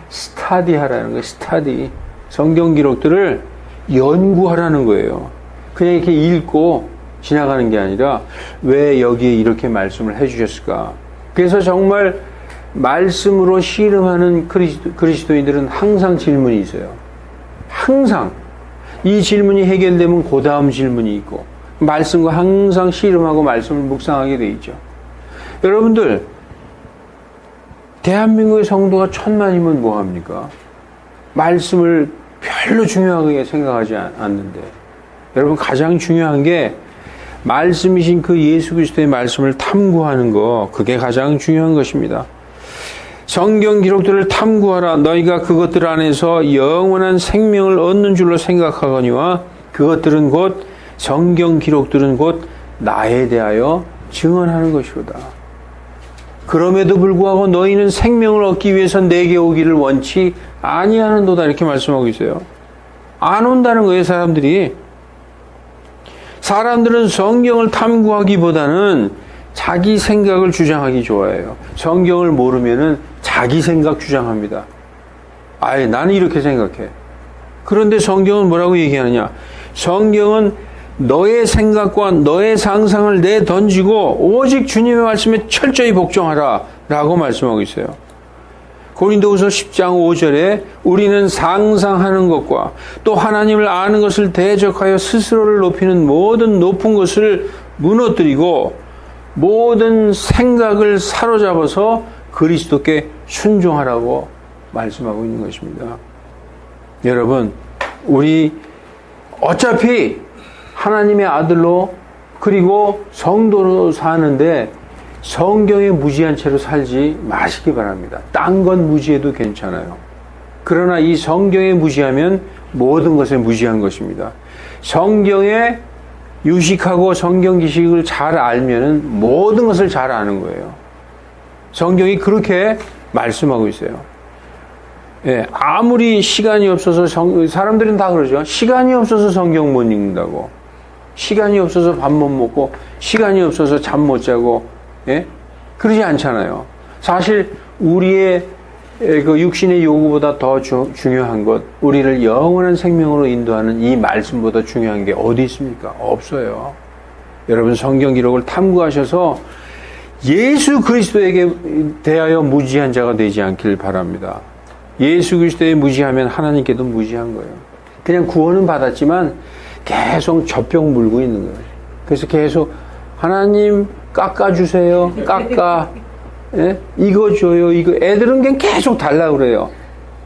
스타디하라는 거예요. 스타디. 성경 기록들을 연구하라는 거예요. 그냥 이렇게 읽고 지나가는 게 아니라 왜 여기에 이렇게 말씀을 해주셨을까? 그래서 정말 말씀으로 씨름하는 그리스도인들은 항상 질문이 있어요. 항상. 이 질문이 해결되면 그 다음 질문이 있고, 말씀과 항상 씨름하고 말씀을 묵상하게 돼 있죠. 여러분들, 대한민국의 성도가 1000만이면 뭐합니까? 말씀을 별로 중요하게 생각하지 않는데, 여러분, 가장 중요한 게 말씀이신 그 예수 그리스도의 말씀을 탐구하는 거, 그게 가장 중요한 것입니다. 성경 기록들을 탐구하라. 너희가 그것들 안에서 영원한 생명을 얻는 줄로 생각하거니와 그것들은 곧 성경 기록들은 곧 나에 대하여 증언하는 것이로다. 그럼에도 불구하고 너희는 생명을 얻기 위해서 내게 오기를 원치 아니하는도다. 이렇게 말씀하고 있어요. 안 온다는 거예요, 사람들이. 사람들은 성경을 탐구하기보다는 자기 생각을 주장하기 좋아해요. 성경을 모르면은 자기 생각 주장합니다. 아예 나는 이렇게 생각해. 그런데 성경은 뭐라고 얘기하느냐? 성경은 너의 생각과 너의 상상을 내던지고 오직 주님의 말씀에 철저히 복종하라 라고 말씀하고 있어요. 고린도후서 10장 5절에 우리는 상상하는 것과 또 하나님을 아는 것을 대적하여 스스로를 높이는 모든 높은 것을 무너뜨리고 모든 생각을 사로잡아서 그리스도께 순종하라고 말씀하고 있는 것입니다. 여러분, 우리 어차피 하나님의 아들로 그리고 성도로 사는데 성경에 무지한 채로 살지 마시기 바랍니다. 딴 건 무지해도 괜찮아요. 그러나 이 성경에 무지하면 모든 것에 무지한 것입니다. 성경에 유식하고 성경 지식을 잘 알면은 모든 것을 잘 아는 거예요. 성경이 그렇게 말씀하고 있어요. 예, 아무리 시간이 없어서 사람들은 다 그러죠. 시간이 없어서 성경 못 읽는다고. 시간이 없어서 밥 못 먹고, 시간이 없어서 잠 못 자고, 예? 그러지 않잖아요. 사실 우리의 그 육신의 요구보다 더 중요한 것, 우리를 영원한 생명으로 인도하는 이 말씀보다 중요한 게 어디 있습니까? 없어요. 여러분, 성경 기록을 탐구하셔서 예수 그리스도에게 대하여 무지한 자가 되지 않길 바랍니다. 예수 그리스도에 무지하면 하나님께도 무지한 거예요. 그냥 구원은 받았지만 계속 젖병 물고 있는 거예요. 그래서 계속 하나님 깎아주세요. 예? 이거 줘요. 이거. 애들은 그냥 계속 달라고 그래요.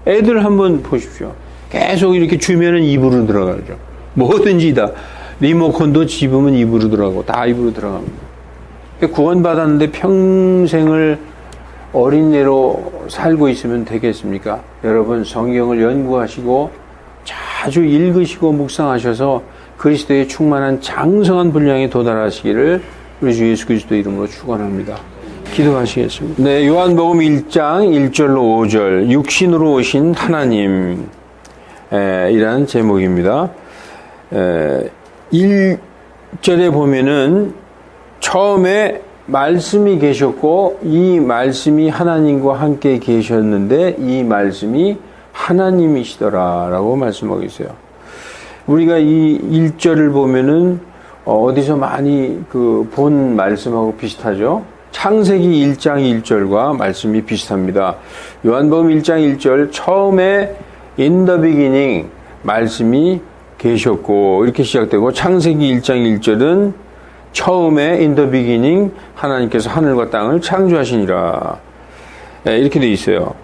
애들 한번 보십시오. 계속 이렇게 주면은 입으로 들어가죠. 뭐든지 다. 리모컨도 집으면 입으로 들어가고 다 입으로 들어갑니다. 구원받았는데 평생을 어린애로 살고 있으면 되겠습니까? 여러분 성경을 연구하시고 자주 읽으시고 묵상하셔서 그리스도의 충만한 장성한 분량에 도달하시기를 우리 주 예수 그리스도 이름으로 축원합니다. 기도하시겠습니다. 네, 요한복음 1장 1절로 5절 육신으로 오신 하나님 이라는 제목입니다. 1절에 보면은 처음에 말씀이 계셨고 이 말씀이 하나님과 함께 계셨는데 이 말씀이 하나님이시더라 라고 말씀하고 있어요. 우리가 이 1절을 보면은 어디서 많이 본 말씀하고 비슷하죠. 창세기 1장 1절과 말씀이 비슷합니다. 요한복음 1장 1절 처음에 in the beginning 말씀이 계셨고 이렇게 시작되고 창세기 1장 1절은 처음에 in the beginning 하나님께서 하늘과 땅을 창조하시니라 이렇게 되어 있어요.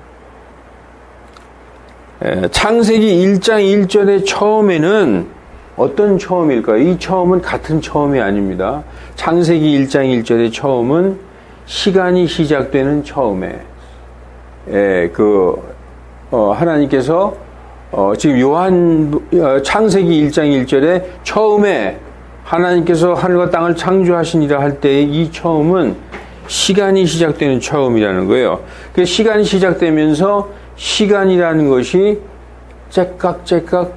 창세기 1장 1절의 처음에는 어떤 처음일까요? 이 처음은 같은 처음이 아닙니다. 창세기 1장 1절의 처음은 시간이 시작되는 처음에 하나님께서 지금 창세기 1장 1절에 처음에 하나님께서 하늘과 땅을 창조하시니라 할 때 이 처음은 시간이 시작되는 처음이라는 거예요. 그 시간이 시작되면서 시간이라는 것이 째깍째깍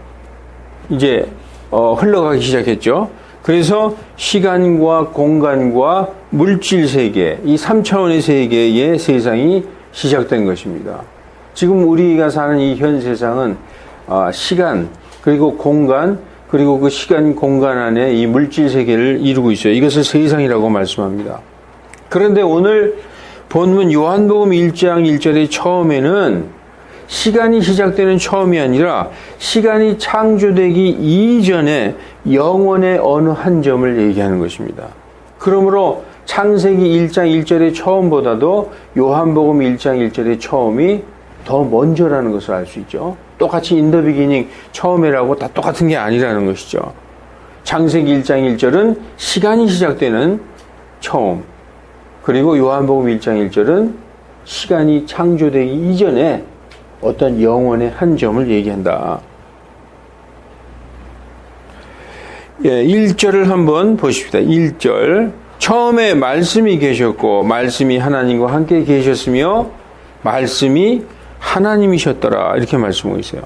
이제 흘러가기 시작했죠. 그래서 시간과 공간과 물질 세계, 이 3차원의 세계의 세상이 시작된 것입니다. 지금 우리가 사는 이 현 세상은 시간, 그리고 공간, 그리고 그 시간 공간 안에 이 물질 세계를 이루고 있어요. 이것을 세상이라고 말씀합니다. 그런데 오늘 본문 요한복음 1장 1절의 처음에는 시간이 시작되는 처음이 아니라 시간이 창조되기 이전에 영원의 어느 한 점을 얘기하는 것입니다. 그러므로 창세기 1장 1절의 처음보다도 요한복음 1장 1절의 처음이 더 먼저라는 것을 알 수 있죠. 똑같이 in the beginning 처음이라고 다 똑같은 게 아니라는 것이죠. 창세기 1장 1절은 시간이 시작되는 처음, 그리고 요한복음 1장 1절은 시간이 창조되기 이전에 어떤 영원의 한 점을 얘기한다. 1절을 한번 보십시다. 1절 처음에 말씀이 계셨고 말씀이 하나님과 함께 계셨으며 말씀이 하나님이셨더라 이렇게 말씀하고 있어요.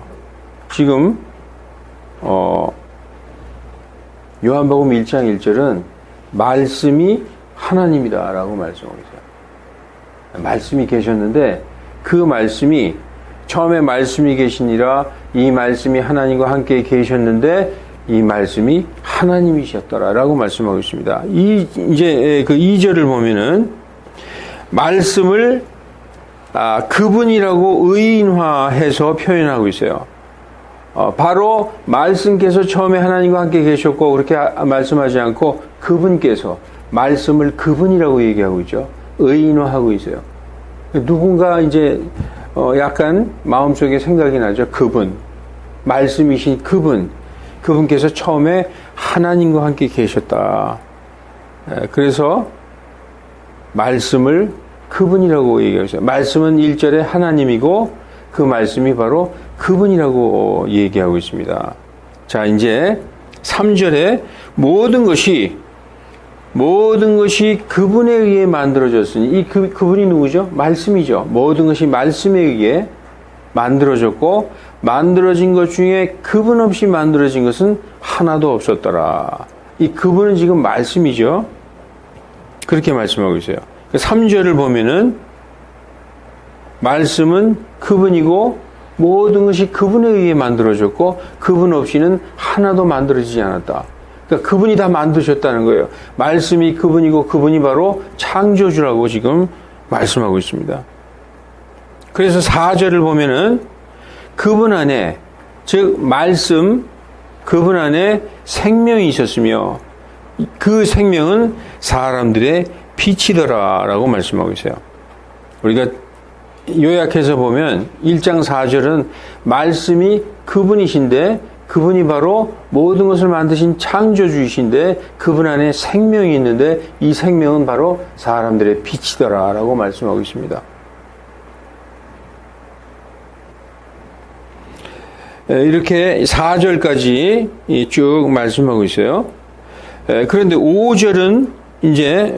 지금 요한복음 1장 1절은 말씀이 하나님이다 라고 말씀하고 있어요. 말씀이 계셨는데 그 말씀이 처음에 말씀이 계시니라 이 말씀이 하나님과 함께 계셨는데 이 말씀이 하나님이셨더라 라고 말씀하고 있습니다. 이제 그 2절을 보면은 말씀을 그분이라고 의인화해서 표현하고 있어요. 바로 말씀께서 처음에 하나님과 함께 계셨고 그렇게 말씀하지 않고 그분께서 말씀을 그분이라고 얘기하고 있죠. 의인화하고 있어요. 누군가 이제 약간 마음속에 생각이 나죠. 그분, 말씀이신 그분께서 처음에 하나님과 함께 계셨다. 그래서 말씀을 그분이라고 얘기하고 있어요. 말씀은 1절에 하나님이고 그 말씀이 바로 그분이라고 얘기하고 있습니다. 자, 이제 3절에 모든 것이 그분에 의해 만들어졌으니 이 그분이 누구죠? 말씀이죠. 모든 것이 말씀에 의해 만들어졌고 만들어진 것 중에 그분 없이 만들어진 것은 하나도 없었더라. 이 그분은 지금 말씀이죠. 그렇게 말씀하고 있어요. 3절을 보면은 말씀은 그분이고 모든 것이 그분에 의해 만들어졌고 그분 없이는 하나도 만들어지지 않았다. 그러니까 그분이 다 만드셨다는 거예요. 말씀이 그분이고 그분이 바로 창조주라고 지금 말씀하고 있습니다. 그래서 4절을 보면은 그분 안에 즉 말씀 그분 안에 생명이 있었으며 그 생명은 사람들의 빛이더라라고 말씀하고 있어요. 우리가 요약해서 보면 1장 4절은 말씀이 그분이신데 그분이 바로 모든 것을 만드신 창조주이신데 그분 안에 생명이 있는데 이 생명은 바로 사람들의 빛이더라라고 말씀하고 있습니다. 이렇게 4절까지 쭉 말씀하고 있어요. 그런데 5절은 이제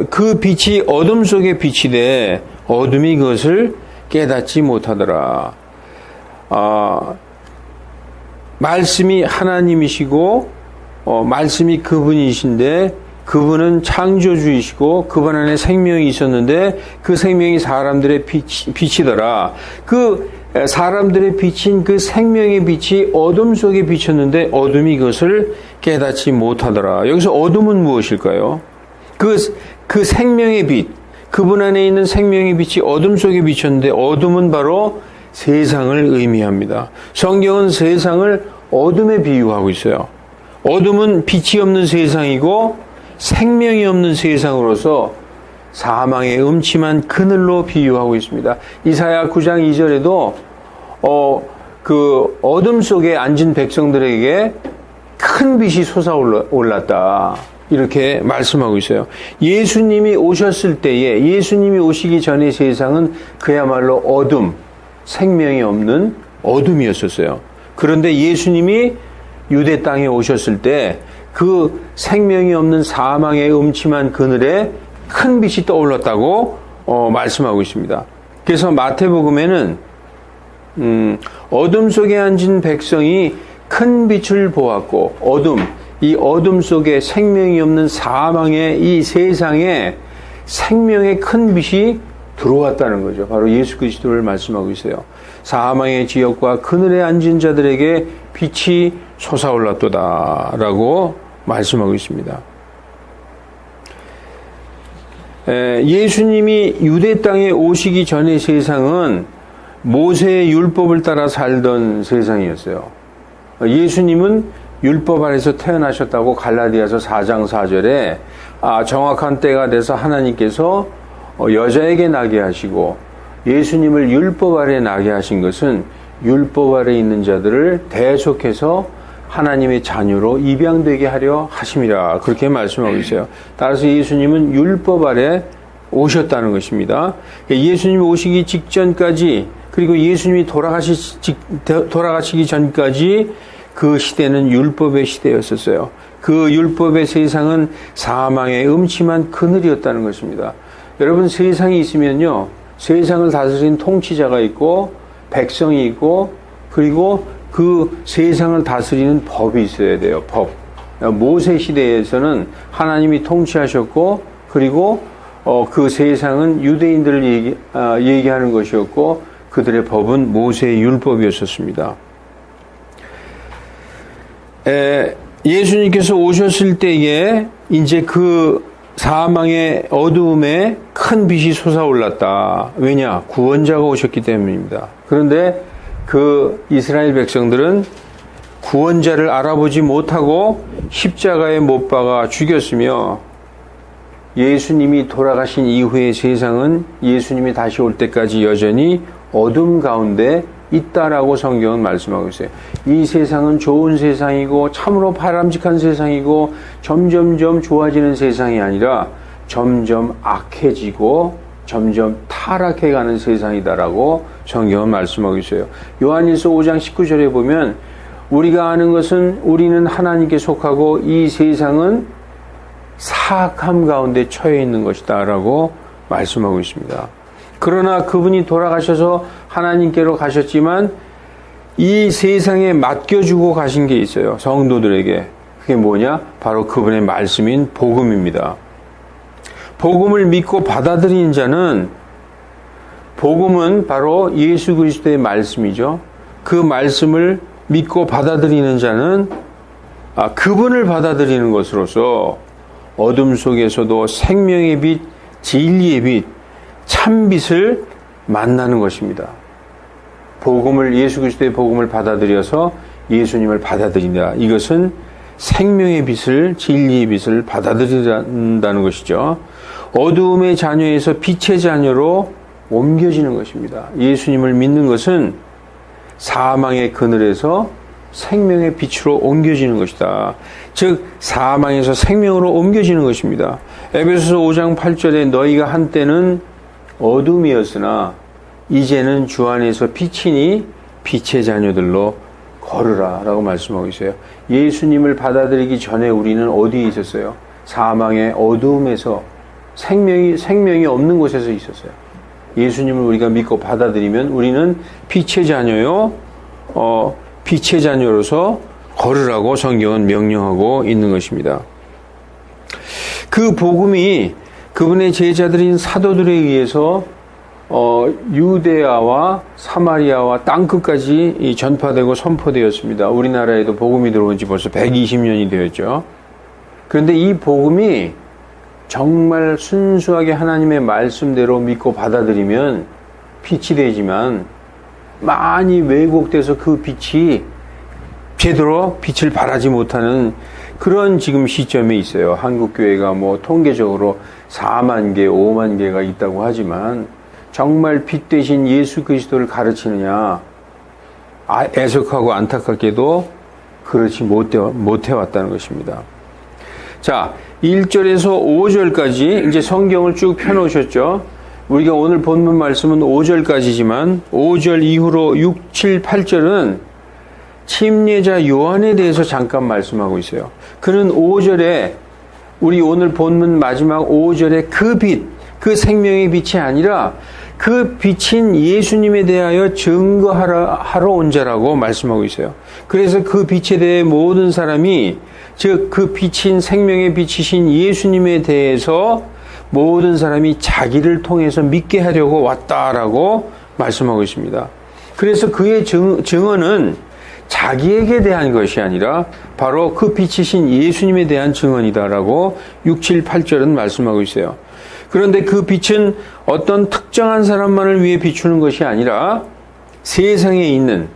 그 빛이 어둠 속의 빛이되 어둠이 그것을 깨닫지 못하더라. 말씀이 하나님이시고 말씀이 그분이신데 그분은 창조주이시고 그분 안에 생명이 있었는데 그 생명이 사람들의 빛이더라. 그 사람들의 빛인 그 생명의 빛이 어둠 속에 비쳤는데 어둠이 그것을 깨닫지 못하더라. 여기서 어둠은 무엇일까요? 그 생명의 빛, 그분 안에 있는 생명의 빛이 어둠 속에 비쳤는데 어둠은 바로 세상을 의미합니다. 성경은 세상을 어둠에 비유하고 있어요. 어둠은 빛이 없는 세상이고 생명이 없는 세상으로서 사망의 음침한 그늘로 비유하고 있습니다. 이사야 9장 2절에도 그 어둠 속에 앉은 백성들에게 큰 빛이 솟아올랐다. 이렇게 말씀하고 있어요. 예수님이 오셨을 때에, 예수님이 오시기 전의 세상은 그야말로 어둠, 생명이 없는 어둠이었었어요. 그런데 예수님이 유대 땅에 오셨을 때 그 생명이 없는 사망의 음침한 그늘에 큰 빛이 떠올랐다고 말씀하고 있습니다. 그래서 마태복음에는 어둠 속에 앉은 백성이 큰 빛을 보았고 이 어둠 속에 생명이 없는 사망의 이 세상에 생명의 큰 빛이 들어왔다는 거죠. 바로 예수 그리스도를 말씀하고 있어요. 사망의 지역과 그늘에 앉은 자들에게 빛이 솟아올랐도다 라고 말씀하고 있습니다. 예수님이 유대 땅에 오시기 전의 세상은 모세의 율법을 따라 살던 세상이었어요. 예수님은 율법 아래서 태어나셨다고 갈라디아서 4장 4절에 정확한 때가 돼서 하나님께서 여자에게 나게 하시고 예수님을 율법 아래 나게 하신 것은 율법 아래 있는 자들을 대속해서 하나님의 자녀로 입양되게 하려 하심이라 그렇게 말씀하고 있어요. 따라서 예수님은 율법 아래 오셨다는 것입니다. 예수님이 오시기 직전까지 그리고 예수님이 돌아가시기 전까지 그 시대는 율법의 시대였었어요. 그 율법의 세상은 사망의 음침한 그늘이었다는 것입니다. 여러분 세상이 있으면요. 세상을 다스린 통치자가 있고 백성이 있고 그리고 그 세상을 다스리는 법이 있어야 돼요. 법. 모세 시대에서는 하나님이 통치하셨고 그리고 그 세상은 유대인들을 얘기하는 것이었고 그들의 법은 모세의 율법이었었습니다. 예수님께서 오셨을 때에 이제 그 사망의 어두움에 큰 빛이 솟아올랐다. 왜냐? 구원자가 오셨기 때문입니다. 그런데 그 이스라엘 백성들은 구원자를 알아보지 못하고 십자가에 못 박아 죽였으며 예수님이 돌아가신 이후의 세상은 예수님이 다시 올 때까지 여전히 어둠 가운데 있다라고 성경은 말씀하고 있어요. 이 세상은 좋은 세상이고 참으로 바람직한 세상이고 점점점 좋아지는 세상이 아니라 점점 악해지고 점점 타락해가는 세상이다라고 성경은 말씀하고 있어요. 요한일서 5장 19절에 보면 우리가 아는 것은 우리는 하나님께 속하고 이 세상은 사악함 가운데 처해 있는 것이다 라고 말씀하고 있습니다. 그러나 그분이 돌아가셔서 하나님께로 가셨지만 이 세상에 맡겨주고 가신 게 있어요. 성도들에게. 그게 뭐냐? 바로 그분의 말씀인 복음입니다. 복음을 믿고 받아들이는 자는 복음은 바로 예수 그리스도의 말씀이죠. 그 말씀을 믿고 받아들이는 자는 그분을 받아들이는 것으로서 어둠 속에서도 생명의 빛, 진리의 빛, 참빛을 만나는 것입니다. 복음을 예수 그리스도의 복음을 받아들여서 예수님을 받아들인다. 이것은 생명의 빛을, 진리의 빛을 받아들인다는 것이죠. 어두움의 자녀에서 빛의 자녀로 옮겨지는 것입니다. 예수님을 믿는 것은 사망의 그늘에서 생명의 빛으로 옮겨지는 것이다. 즉 사망에서 생명으로 옮겨지는 것입니다. 에베소서 5장 8절에 너희가 한때는 어둠이었으나 이제는 주 안에서 빛이니 빛의 자녀들로 걸으라 라고 말씀하고 있어요. 예수님을 받아들이기 전에 우리는 어디에 있었어요? 사망의 어두움에서 생명이 없는 곳에서 있었어요. 예수님을 우리가 믿고 받아들이면 우리는 빛의 자녀요, 빛의 자녀로서 걸으라고 성경은 명령하고 있는 것입니다. 그 복음이 그분의 제자들인 사도들에 의해서 유대아와 사마리아와 땅끝까지 전파되고 선포되었습니다. 우리나라에도 복음이 들어온 지 벌써 120년이 되었죠. 그런데 이 복음이 정말 순수하게 하나님의 말씀대로 믿고 받아들이면 빛이 되지만 많이 왜곡돼서 그 빛이 제대로 빛을 발하지 못하는 그런 지금 시점에 있어요. 한국교회가 뭐 통계적으로 4만 개, 5만 개가 있다고 하지만 정말 빛 대신 예수 그리스도를 가르치느냐, 애석하고 안타깝게도 그렇지 못해왔다는 것입니다. 자, 1절에서 5절까지 이제 성경을 쭉 펴놓으셨죠. 우리가 오늘 본문 말씀은 5절까지지만 5절 이후로 6, 7, 8절은 침례자 요한에 대해서 잠깐 말씀하고 있어요. 그는 5절에 우리 오늘 본문 마지막 5절에 그 빛, 그 생명의 빛이 아니라 그 빛인 예수님에 대하여 증거하러 온 자라고 말씀하고 있어요. 그래서 그 빛에 대해 모든 사람이, 즉 그 빛인 생명의 빛이신 예수님에 대해서 모든 사람이 자기를 통해서 믿게 하려고 왔다라고 말씀하고 있습니다. 그래서 그의 증언은 자기에게 대한 것이 아니라 바로 그 빛이신 예수님에 대한 증언이다라고 6, 7, 8절은 말씀하고 있어요. 그런데 그 빛은 어떤 특정한 사람만을 위해 비추는 것이 아니라 세상에 있는,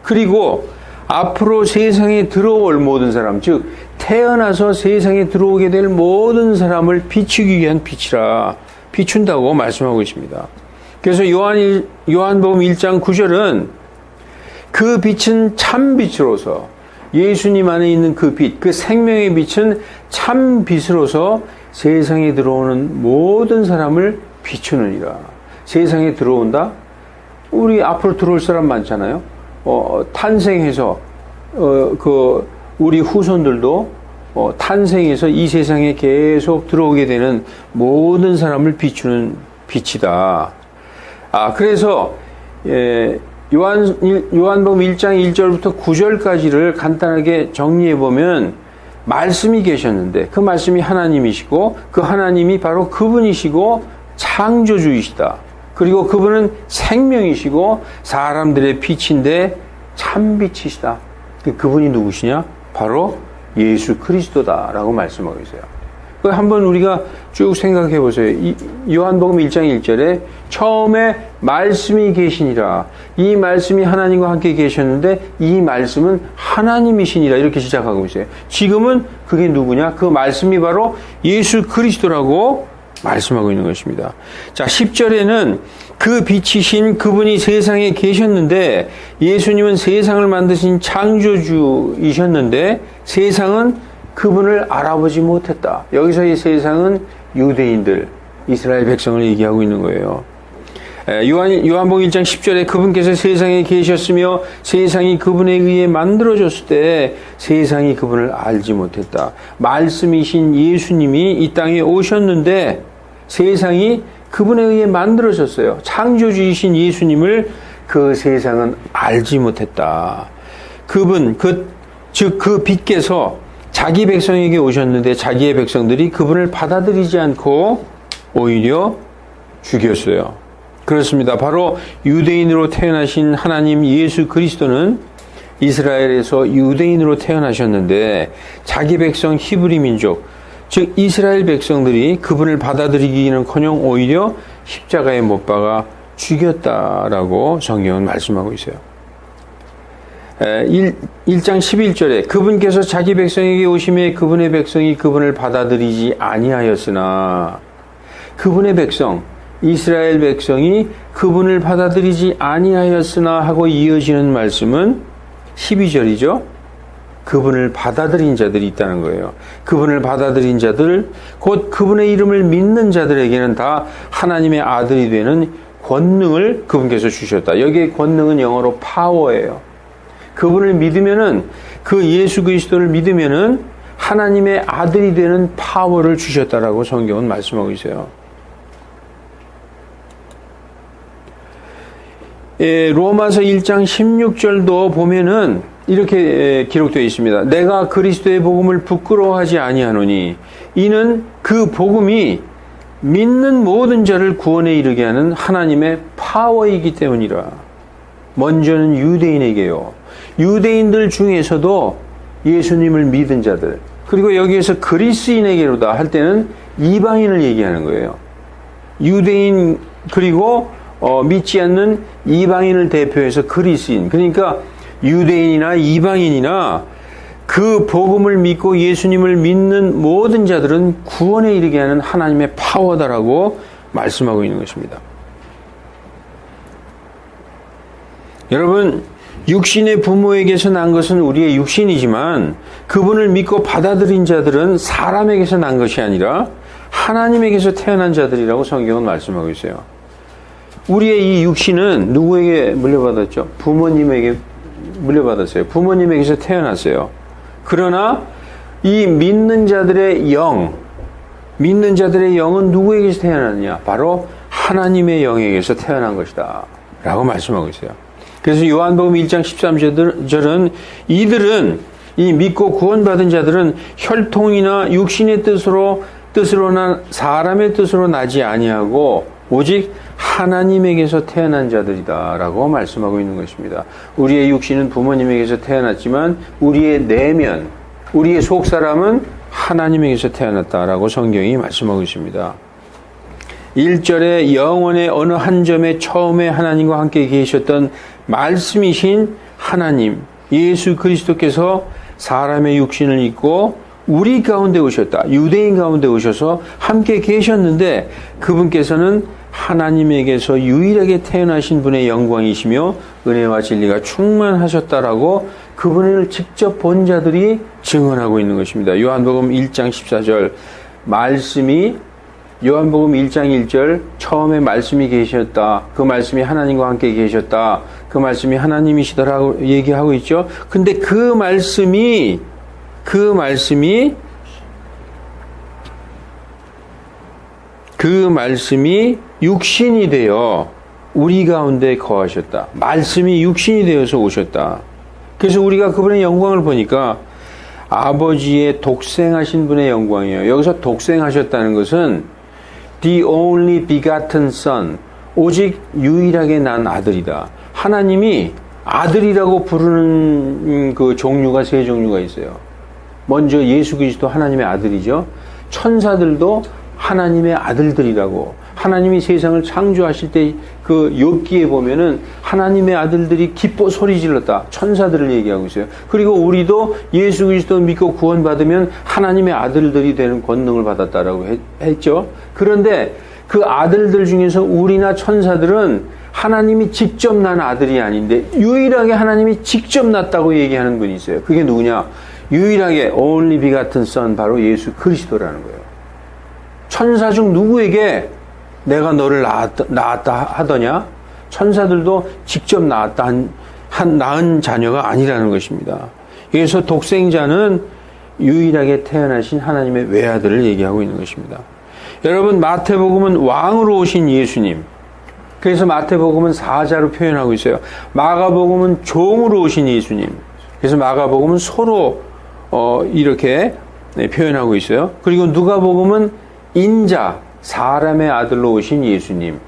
그리고 앞으로 세상에 들어올 모든 사람, 즉 태어나서 세상에 들어오게 될 모든 사람을 비추기 위한 빛이라 비춘다고 말씀하고 있습니다. 그래서 요한복음 1장 9절은 그 빛은 참 빛으로서, 예수님 안에 있는 그 빛, 그 생명의 빛은 참 빛으로서 세상에 들어오는 모든 사람을 비추느니라. 세상에 들어온다? 우리 앞으로 들어올 사람 많잖아요. 탄생해서 우리 후손들도 탄생해서 이 세상에 계속 들어오게 되는 모든 사람을 비추는 빛이다. 그래서 요한복음 1장 1절부터 9절까지를 간단하게 정리해 보면 말씀이 계셨는데 그 말씀이 하나님이시고 그 하나님이 바로 그분이시고 창조주이시다. 그리고 그분은 생명이시고 사람들의 빛인데 참빛이시다. 그분이 누구시냐? 바로 예수 그리스도다라고 말씀하고 있어요. 한번 우리가 쭉 생각해 보세요. 요한복음 1장 1절에 처음에 말씀이 계시니라. 이 말씀이 하나님과 함께 계셨는데 이 말씀은 하나님이시니라. 이렇게 시작하고 있어요. 지금은 그게 누구냐? 그 말씀이 바로 예수 그리스도라고 말씀하고 있는 것입니다. 자, 10절에는 그 빛이신 그분이 세상에 계셨는데 예수님은 세상을 만드신 창조주이셨는데 세상은 그분을 알아보지 못했다. 여기서의 세상은 유대인들, 이스라엘 백성을 얘기하고 있는 거예요. 요한복음 1장 10절에 그분께서 세상에 계셨으며 세상이 그분에 의해 만들어졌을 때 세상이 그분을 알지 못했다. 말씀이신 예수님이 이 땅에 오셨는데 세상이 그분에 의해 만들어졌어요. 창조주이신 예수님을 그 세상은 알지 못했다. 그분, 즉 그 빛께서 자기 백성에게 오셨는데 자기의 백성들이 그분을 받아들이지 않고 오히려 죽였어요. 그렇습니다. 바로 유대인으로 태어나신 하나님 예수 그리스도는 이스라엘에서 유대인으로 태어나셨는데 자기 백성 히브리 민족, 즉 이스라엘 백성들이 그분을 받아들이기는커녕 오히려 십자가에 못 박아 죽였다라고 성경은 말씀하고 있어요. 1장 11절에 그분께서 자기 백성에게 오심에 그분의 백성이 그분을 받아들이지 아니하였으나 그분의 백성 이스라엘 백성이 그분을 받아들이지 아니하였으나 하고 이어지는 말씀은 12절이죠. 그분을 받아들인 자들이 있다는 거예요. 그분을 받아들인 자들, 곧 그분의 이름을 믿는 자들에게는 다 하나님의 아들이 되는 권능을 그분께서 주셨다. 여기에 권능은 영어로 파워예요. 그분을 믿으면은, 그 예수 그리스도를 믿으면은 하나님의 아들이 되는 파워를 주셨다라고 성경은 말씀하고 있어요. 로마서 1장 16절도 보면은 이렇게 기록되어 있습니다. 내가 그리스도의 복음을 부끄러워하지 아니하노니 이는 그 복음이 믿는 모든 자를 구원에 이르게 하는 하나님의 파워이기 때문이라. 먼저는 유대인에게요. 유대인들 중에서도 예수님을 믿은 자들, 그리고 여기에서 그리스인에게로다 할 때는 이방인을 얘기하는 거예요. 유대인 그리고 믿지 않는 이방인을 대표해서 그리스인, 그러니까 유대인이나 이방인이나 그 복음을 믿고 예수님을 믿는 모든 자들은 구원에 이르게 하는 하나님의 파워다라고 말씀하고 있는 것입니다. 여러분, 육신의 부모에게서 난 것은 우리의 육신이지만 그분을 믿고 받아들인 자들은 사람에게서 난 것이 아니라 하나님에게서 태어난 자들이라고 성경은 말씀하고 있어요. 우리의 이 육신은 누구에게 물려받았죠? 부모님에게 물려받았어요. 부모님에게서 태어났어요. 그러나 이 믿는 자들의 영은 누구에게서 태어났냐? 바로 하나님의 영에게서 태어난 것이다 라고 말씀하고 있어요. 그래서 요한복음 1장 13절은 이들은, 이 믿고 구원받은 자들은 혈통이나 육신의 뜻으로나 사람의 뜻으로 나지 아니하고 오직 하나님에게서 태어난 자들이다 라고 말씀하고 있는 것입니다. 우리의 육신은 부모님에게서 태어났지만 우리의 내면, 우리의 속사람은 하나님에게서 태어났다라고 성경이 말씀하고 있습니다. 1절에 영원의 어느 한 점에 처음에 하나님과 함께 계셨던 말씀이신 하나님, 예수 그리스도께서 사람의 육신을 입고 우리 가운데 오셨다. 유대인 가운데 오셔서 함께 계셨는데 그분께서는 하나님에게서 유일하게 태어나신 분의 영광이시며 은혜와 진리가 충만하셨다라고 그분을 직접 본 자들이 증언하고 있는 것입니다. 요한복음 1장 14절 말씀이, 요한복음 1장 1절 처음에 말씀이 계셨다. 그 말씀이 하나님과 함께 계셨다. 그 말씀이 하나님이시더라고 얘기하고 있죠. 근데 그 말씀이 육신이 되어 우리 가운데 거하셨다. 말씀이 육신이 되어서 오셨다. 그래서 우리가 그분의 영광을 보니까 아버지의 독생하신 분의 영광이에요. 여기서 독생하셨다는 것은 the only begotten son, 오직 유일하게 난 아들이다. 하나님이 아들이라고 부르는 그 종류가 세 종류가 있어요. 먼저 예수 그리스도 하나님의 아들이죠. 천사들도 하나님의 아들들이라고, 하나님이 세상을 창조하실 때 그 욥기에 보면은 하나님의 아들들이 기뻐 소리 질렀다. 천사들을 얘기하고 있어요. 그리고 우리도 예수 그리스도 믿고 구원받으면 하나님의 아들들이 되는 권능을 받았다라고 했죠. 그런데 그 아들들 중에서 우리나 천사들은 하나님이 직접 난 아들이 아닌데 유일하게 하나님이 직접 낳았다고 얘기하는 분이 있어요. 그게 누구냐? 유일하게 only begotten son, 바로 예수 그리스도라는 거예요. 천사 중 누구에게 내가 너를 낳았다 하더냐? 천사들도 직접 낳은 자녀가 아니라는 것입니다. 그래서 독생자는 유일하게 태어나신 하나님의 외아들을 얘기하고 있는 것입니다. 여러분, 마태복음은 왕으로 오신 예수님, 그래서 마태복음은 사자로 표현하고 있어요. 마가복음은 종으로 오신 예수님, 그래서 마가복음은 소로 이렇게 표현하고 있어요. 그리고 누가복음은 인자, 사람의 아들로 오신 예수님,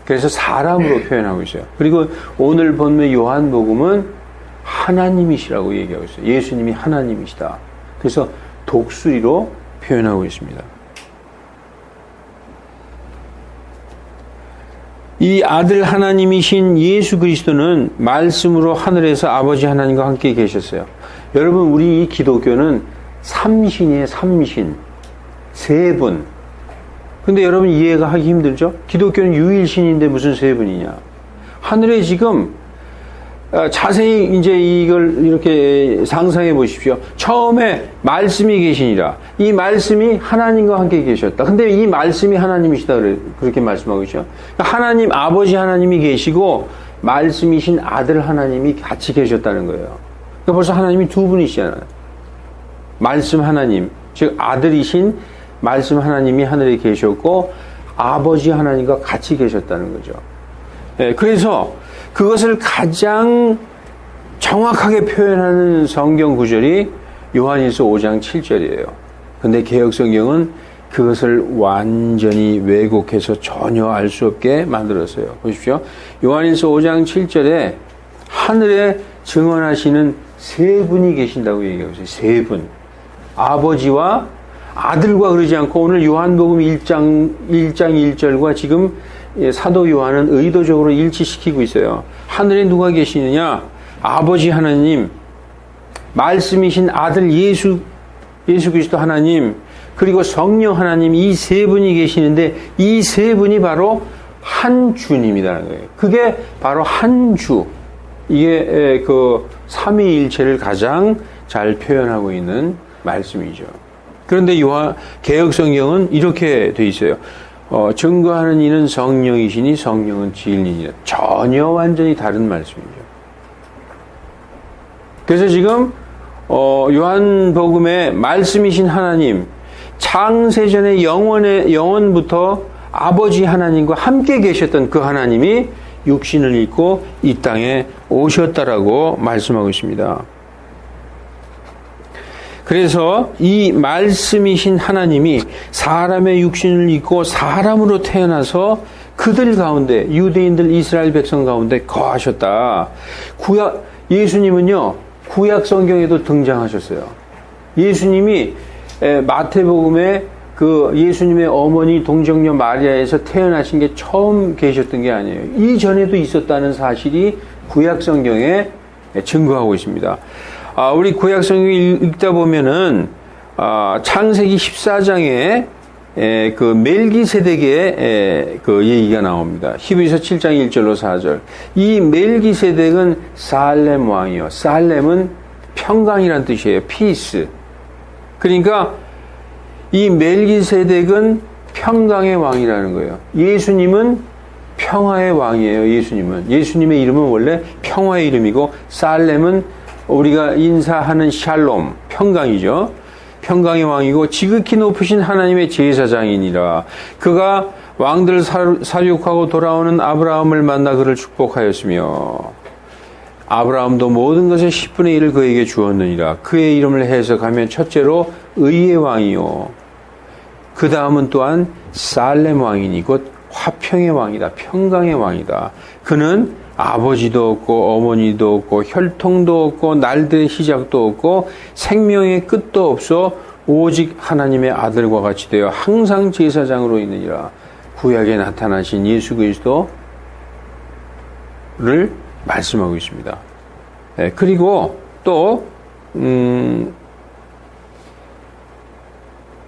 그래서 사람으로 표현하고 있어요. 그리고 오늘 본문 요한복음은 하나님이시라고 얘기하고 있어요. 예수님이 하나님이시다. 그래서 독수리로 표현하고 있습니다. 이 아들 하나님이신 예수 그리스도는 말씀으로 하늘에서 아버지 하나님과 함께 계셨어요. 여러분, 우리 이 기독교는 삼신이에요. 삼신. 세 분. 근데 여러분 이해가 하기 힘들죠? 기독교는 유일신인데 무슨 세 분이냐. 하늘에 지금 자세히 이제 이걸 이렇게 상상해 보십시오. 처음에 말씀이 계시니라. 이 말씀이 하나님과 함께 계셨다. 근데 이 말씀이 하나님이시다. 그렇게 말씀하고 있죠. 하나님, 아버지 하나님이 계시고 말씀이신 아들 하나님이 같이 계셨다는 거예요. 그러니까 벌써 하나님이 두 분이시잖아요. 말씀 하나님, 즉 아들이신 말씀 하나님이 하늘에 계셨고 아버지 하나님과 같이 계셨다는 거죠. 그래서 그것을 가장 정확하게 표현하는 성경 구절이 요한일서 5장 7절이에요. 근데 개역성경은 그것을 완전히 왜곡해서 전혀 알 수 없게 만들었어요. 보십시오. 요한일서 5장 7절에 하늘에 증언하시는 세 분이 계신다고 얘기하고 있어요. 세 분. 아버지와 아들과 그러지 않고 오늘 요한복음 1장 1절과 지금 사도 요한은 의도적으로 일치시키고 있어요. 하늘에 누가 계시느냐? 아버지 하나님, 말씀이신 아들 예수 그리스도 하나님, 그리고 성령 하나님, 이 세 분이 계시는데 이 세 분이 바로 한 주님이라는 거예요. 그게 바로 한 주. 이게 그 삼위일체를 가장 잘 표현하고 있는 말씀이죠. 그런데 개역성경은 이렇게 돼 있어요. 증거하는 이는 성령이시니 성령은 진리니라. 전혀 완전히 다른 말씀이죠. 그래서 지금 요한복음에 말씀이신 하나님, 창세전의 영원부터 아버지 하나님과 함께 계셨던 그 하나님이 육신을 입고 이 땅에 오셨다라고 말씀하고 있습니다. 그래서 이 말씀이신 하나님이 사람의 육신을 입고 사람으로 태어나서 그들 가운데, 유대인들 이스라엘 백성 가운데 거하셨다. 예수님은요, 구약 성경에도 등장하셨어요. 예수님이 마태복음에 그 예수님의 어머니 동정녀 마리아에서 태어나신 게 처음 계셨던 게 아니에요. 이전에도 있었다는 사실이 구약 성경에 증거하고 있습니다. 우리 구약 성경을 읽다 보면은 창세기 14장에 그 멜기세덱의 그 얘기가 나옵니다. 히브리서 7장 1절로 4절. 이 멜기세덱은 살렘 왕이요. 살렘은 평강이란 뜻이에요. 피스. 그러니까 이 멜기세덱은 평강의 왕이라는 거예요. 예수님은 평화의 왕이에요. 예수님의 이름은 원래 평화의 이름이고 살렘은 우리가 인사하는 샬롬, 평강이죠. 평강의 왕이고 지극히 높으신 하나님의 제사장이니라. 그가 왕들 사륙하고 돌아오는 아브라함을 만나 그를 축복하였으며 아브라함도 모든 것의 10분의 1을 그에게 주었느니라. 그의 이름을 해석하면 첫째로 의의 왕이요. 그 다음은 또한 살렘 왕이니 곧 화평의 왕이다. 평강의 왕이다. 그는 아버지도 없고 어머니도 없고 혈통도 없고 날들의 시작도 없고 생명의 끝도 없어 오직 하나님의 아들과 같이 되어 항상 제사장으로 있느니라. 구약에 나타나신 예수 그리스도를 말씀하고 있습니다. 그리고 또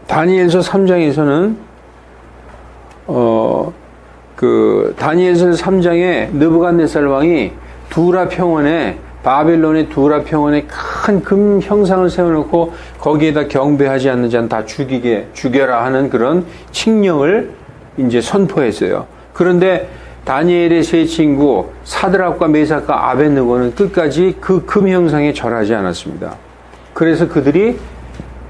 다니엘서 3장에서는 그 다니엘서 3장에 느부갓네살 왕이 두라 평원에 바벨론의 두라 평원에 큰 금 형상을 세워놓고 거기에다 경배하지 않는 자는 다 죽여라 하는 그런 칙령을 이제 선포했어요. 그런데 다니엘의 세 친구 사드락과 메삭과 아벳느고는 끝까지 그 금 형상에 절하지 않았습니다. 그래서 그들이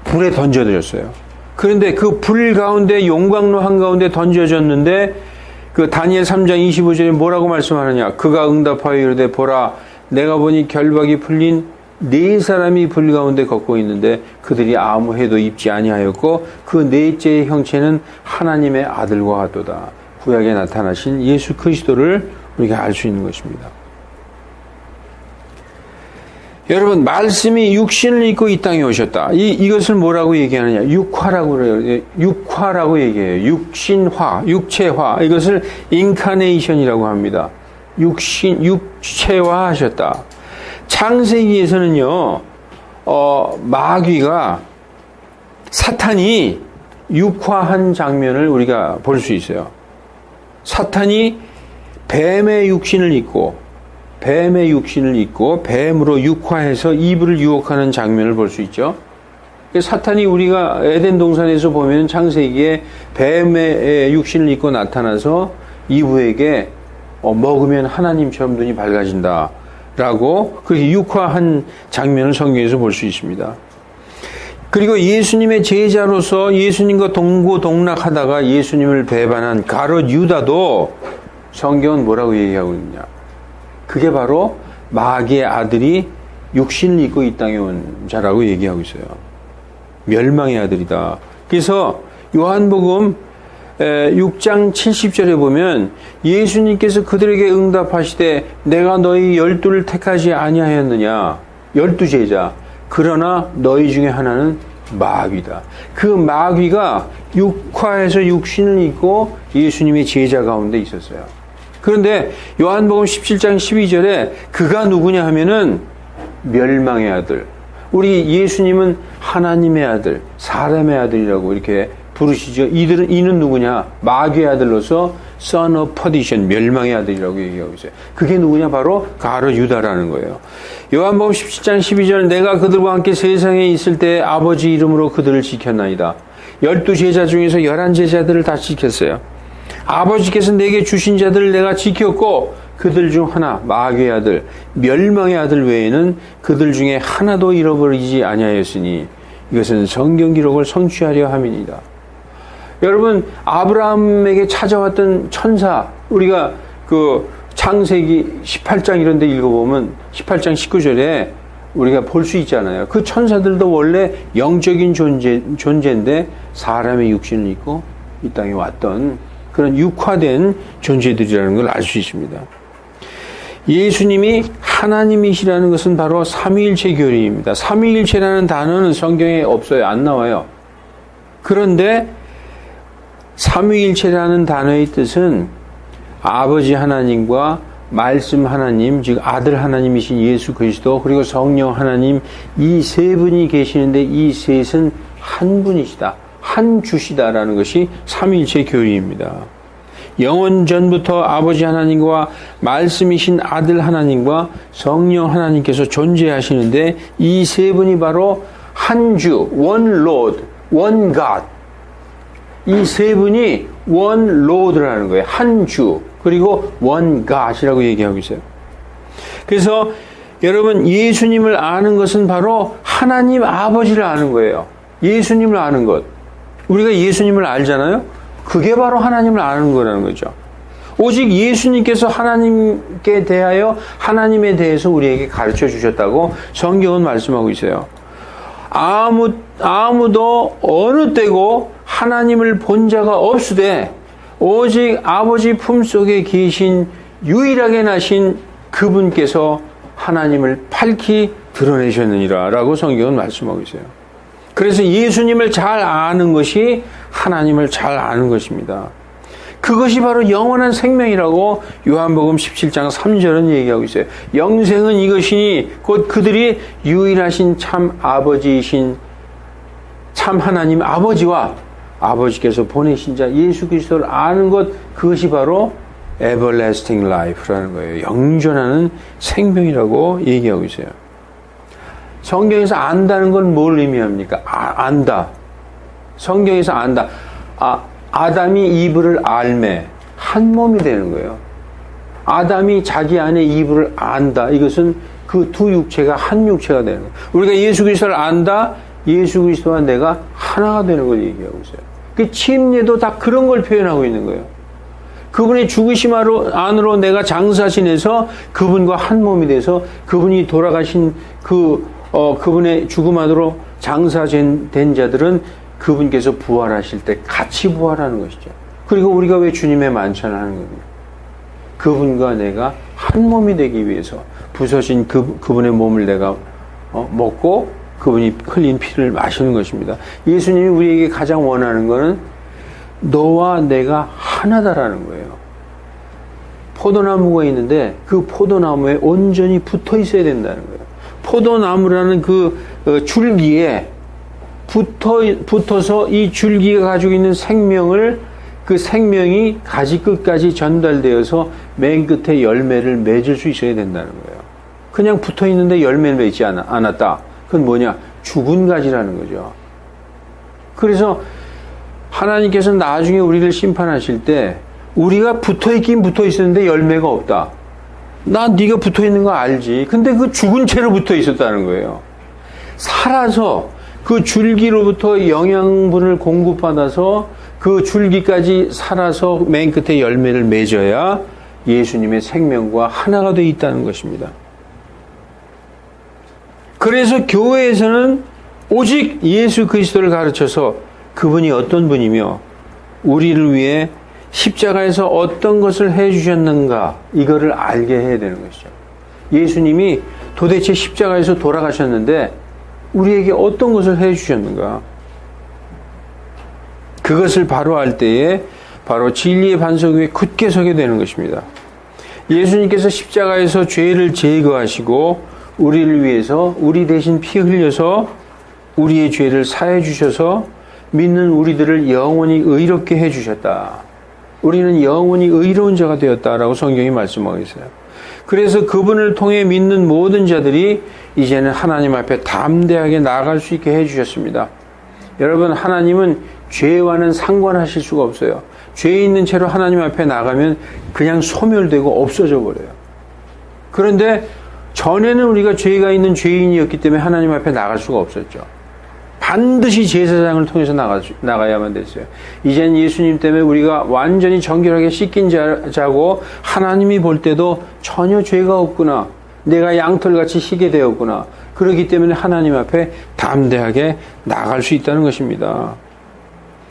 불에 던져졌어요. 그런데 그 불 가운데 용광로 한가운데 던져졌는데 그 다니엘 3장 25절에 뭐라고 말씀하느냐. 그가 응답하여 이르되 보라 내가 보니 결박이 풀린 네 사람이 불 가운데 걷고 있는데 그들이 아무 해도 입지 아니하였고 그 넷째의 형체는 하나님의 아들과 같도다. 구약에 나타나신 예수 그리스도를 우리가 알 수 있는 것입니다. 여러분, 말씀이 육신을 입고 이 땅에 오셨다. 이것을 뭐라고 얘기하느냐? 육화라고 그래요. 육화라고 얘기해요. 육신화, 육체화. 이것을 인카네이션이라고 합니다. 육체화 하셨다. 창세기에서는요, 마귀가, 사탄이 육화한 장면을 우리가 볼 수 있어요. 사탄이 뱀의 육신을 입고 뱀으로 육화해서 이브를 유혹하는 장면을 볼 수 있죠. 사탄이 우리가 에덴 동산에서 보면 창세기에 뱀의 육신을 입고 나타나서 이브에게 먹으면 하나님처럼 눈이 밝아진다 라고 그렇게 육화한 장면을 성경에서 볼 수 있습니다. 그리고 예수님의 제자로서 예수님과 동고동락하다가 예수님을 배반한 가룟 유다도 성경은 뭐라고 얘기하고 있느냐? 그게 바로 마귀의 아들이 육신을 입고 이 땅에 온 자라고 얘기하고 있어요. 멸망의 아들이다. 그래서 요한복음 6장 70절에 보면 예수님께서 그들에게 응답하시되 내가 너희 12를 택하지 아니하였느냐? 12제자. 그러나 너희 중에 하나는 마귀다. 그 마귀가 육화해서 육신을 입고 예수님의 제자 가운데 있었어요. 그런데 요한복음 17장 12절에 그가 누구냐 하면은 멸망의 아들. 우리 예수님은 하나님의 아들, 사람의 아들이라고 이렇게 부르시죠. 이는 누구냐? 마귀의 아들로서 Son of Perdition, 멸망의 아들이라고 얘기하고 있어요. 그게 누구냐? 바로 가룟 유다라는 거예요. 요한복음 17장 12절 내가 그들과 함께 세상에 있을 때 아버지 이름으로 그들을 지켰나이다. 12제자 중에서 11제자들을 다 지켰어요. 아버지께서 내게 주신 자들을 내가 지켰고 그들 중 하나 마귀의 아들 멸망의 아들 외에는 그들 중에 하나도 잃어버리지 아니하였으니 이것은 성경 기록을 성취하려 함이니이다. 여러분, 아브라함에게 찾아왔던 천사, 우리가 그 창세기 18장 이런 데 읽어보면 18장 19절에 우리가 볼 수 있잖아요. 그 천사들도 원래 영적인 존재인데 사람의 육신을 입고 이 땅에 왔던 그런 육화된 존재들이라는 걸 알 수 있습니다. 예수님이 하나님이시라는 것은 바로 삼위일체 교리입니다. 삼위일체라는 단어는 성경에 없어요. 안 나와요. 그런데 삼위일체라는 단어의 뜻은 아버지 하나님과 말씀 하나님, 즉 아들 하나님이신 예수 그리스도 그리고 성령 하나님 이 세 분이 계시는데 이 셋은 한 분이시다. 한 주시다라는 것이 삼위일체 교리입니다. 영원 전부터 아버지 하나님과 말씀이신 아들 하나님과 성령 하나님께서 존재하시는데 이 세 분이 바로 한 주, one Lord, one God. 이 세 분이 one Lord라는 거예요. 한 주, 그리고 one God이라고 얘기하고 있어요. 그래서 여러분 예수님을 아는 것은 바로 하나님 아버지를 아는 거예요. 예수님을 아는 것. 우리가 예수님을 알잖아요. 그게 바로 하나님을 아는 거라는 거죠. 오직 예수님께서 하나님께 대하여 하나님에 대해서 우리에게 가르쳐 주셨다고 성경은 말씀하고 있어요. 아무도 어느 때고 하나님을 본 자가 없으되 오직 아버지 품속에 계신 유일하게 나신 그분께서 하나님을 밝히 드러내셨느니라 라고 성경은 말씀하고 있어요. 그래서 예수님을 잘 아는 것이 하나님을 잘 아는 것입니다. 그것이 바로 영원한 생명이라고 요한복음 17장 3절은 얘기하고 있어요. 영생은 이것이니 곧 그들이 유일하신 참 아버지이신 참 하나님 아버지와 아버지께서 보내신 자 예수 그리스도를 아는 것, 그것이 바로 everlasting life라는 거예요. 영존하는 생명이라고 얘기하고 있어요. 성경에서 안다는 건 뭘 의미합니까? 안다. 성경에서 안다. 아담이 이브를 알매 한 몸이 되는 거예요. 아담이 자기 안에 이브를 안다. 이것은 그 두 육체가 한 육체가 되는 거예요. 우리가 예수 그리스도를 안다. 예수 그리스도와 내가 하나가 되는 걸 얘기하고 있어요. 그 침례도 다 그런 걸 표현하고 있는 거예요. 그분의 죽으심 안으로 내가 장사 지내서 그분과 한 몸이 돼서 그분이 돌아가신 그분의 죽음 안으로 장사된 자들은 그분께서 부활하실 때 같이 부활하는 것이죠. 그리고 우리가 왜 주님의 만찬을 하는 겁니까? 그분과 내가 한 몸이 되기 위해서 부서진 그분의 몸을 내가 먹고 그분이 흘린 피를 마시는 것입니다. 예수님이 우리에게 가장 원하는 것은 너와 내가 하나다라는 거예요. 포도나무가 있는데 그 포도나무에 온전히 붙어 있어야 된다는 거예요. 포도나무라는 그 줄기에 붙어서 이 줄기가 가지고 있는 생명을, 그 생명이 가지 끝까지 전달되어서 맨 끝에 열매를 맺을 수 있어야 된다는 거예요. 그냥 붙어 있는데 열매를 맺지 않았다. 그건 뭐냐? 죽은 가지라는 거죠. 그래서 하나님께서 나중에 우리를 심판하실 때 우리가 붙어있긴 붙어있었는데 열매가 없다. 나 네가 붙어있는 거 알지. 근데 그 죽은 채로 붙어있었다는 거예요. 살아서 그 줄기로부터 영양분을 공급받아서 그 줄기까지 살아서 맨 끝에 열매를 맺어야 예수님의 생명과 하나가 되어 있다는 것입니다. 그래서 교회에서는 오직 예수 그리스도를 가르쳐서 그분이 어떤 분이며 우리를 위해 십자가에서 어떤 것을 해주셨는가, 이거를 알게 해야 되는 것이죠. 예수님이 도대체 십자가에서 돌아가셨는데 우리에게 어떤 것을 해주셨는가, 그것을 바로 알 때에 바로 진리의 반석 위에 굳게 서게 되는 것입니다. 예수님께서 십자가에서 죄를 제거하시고 우리를 위해서 우리 대신 피 흘려서 우리의 죄를 사해 주셔서 믿는 우리들을 영원히 의롭게 해 주셨다. 우리는 영원히 의로운 자가 되었다라고 성경이 말씀하고 있어요. 그래서 그분을 통해 믿는 모든 자들이 이제는 하나님 앞에 담대하게 나아갈 수 있게 해 주셨습니다. 여러분, 하나님은 죄와는 상관하실 수가 없어요. 죄 있는 채로 하나님 앞에 나가면 그냥 소멸되고 없어져 버려요. 그런데 전에는 우리가 죄가 있는 죄인이었기 때문에 하나님 앞에 나갈 수가 없었죠. 반드시 제사장을 통해서 나가야만 됐어요. 이젠 예수님 때문에 우리가 완전히 정결하게 씻긴 자고 하나님이 볼 때도 전혀 죄가 없구나. 내가 양털같이 희게 되었구나. 그렇기 때문에 하나님 앞에 담대하게 나갈 수 있다는 것입니다.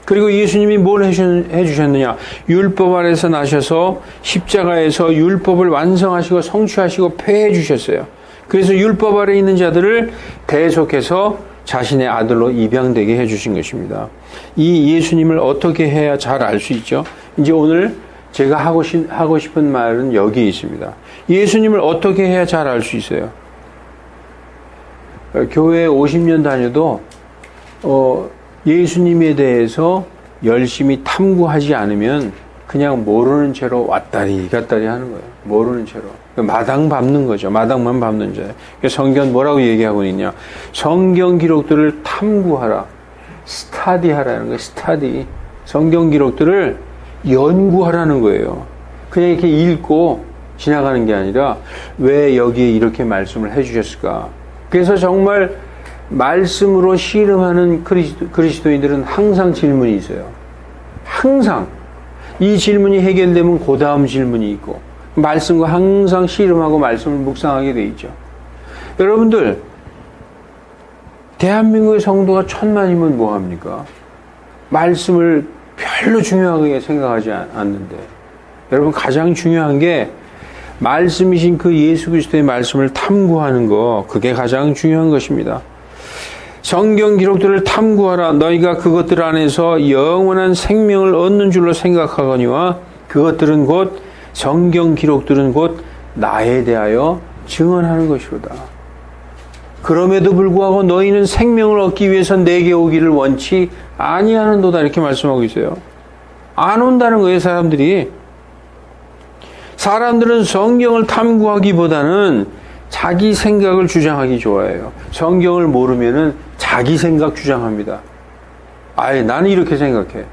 그리고 예수님이 뭘 해주셨느냐? 율법 아래서 나셔서 십자가에서 율법을 완성하시고 성취하시고 폐해 주셨어요. 그래서 율법 아래 있는 자들을 대속해서 자신의 아들로 입양되게 해주신 것입니다. 이 예수님을 어떻게 해야 잘 알 수 있죠? 이제 오늘 제가 하고 싶은 말은 여기 있습니다. 예수님을 어떻게 해야 잘 알 수 있어요? 교회에 50년 다녀도 예수님에 대해서 열심히 탐구하지 않으면 그냥 모르는 채로 왔다리 갔다리 하는 거예요. 모르는 채로. 마당 밟는 거죠. 마당만 밟는 자예요. 성경 뭐라고 얘기하고 있냐? 성경 기록들을 탐구하라. 스타디하라는 거예요. 스타디. 성경 기록들을 연구하라는 거예요. 그냥 이렇게 읽고 지나가는 게 아니라 왜 여기에 이렇게 말씀을 해주셨을까? 그래서 정말 말씀으로 씨름하는 그리스도인들은 항상 질문이 있어요. 항상. 이 질문이 해결되면 그 다음 질문이 있고 말씀과 항상 씨름하고 말씀을 묵상하게 돼 있죠. 여러분들, 대한민국의 성도가 1000만이면 뭐합니까? 말씀을 별로 중요하게 생각하지 않는데, 여러분, 가장 중요한 게 말씀이신 그 예수 그리스도의 말씀을 탐구하는 거, 그게 가장 중요한 것입니다. 성경 기록들을 탐구하라. 너희가 그것들 안에서 영원한 생명을 얻는 줄로 생각하거니와 그것들은 곧 성경 기록들은 곧 나에 대하여 증언하는 것이로다. 그럼에도 불구하고 너희는 생명을 얻기 위해서 내게 오기를 원치 아니하는도다. 이렇게 말씀하고 있어요. 안 온다는 거예요, 사람들이. 사람들은 성경을 탐구하기보다는 자기 생각을 주장하기 좋아해요. 성경을 모르면은 자기 생각 주장합니다. 아예 나는 이렇게 생각해.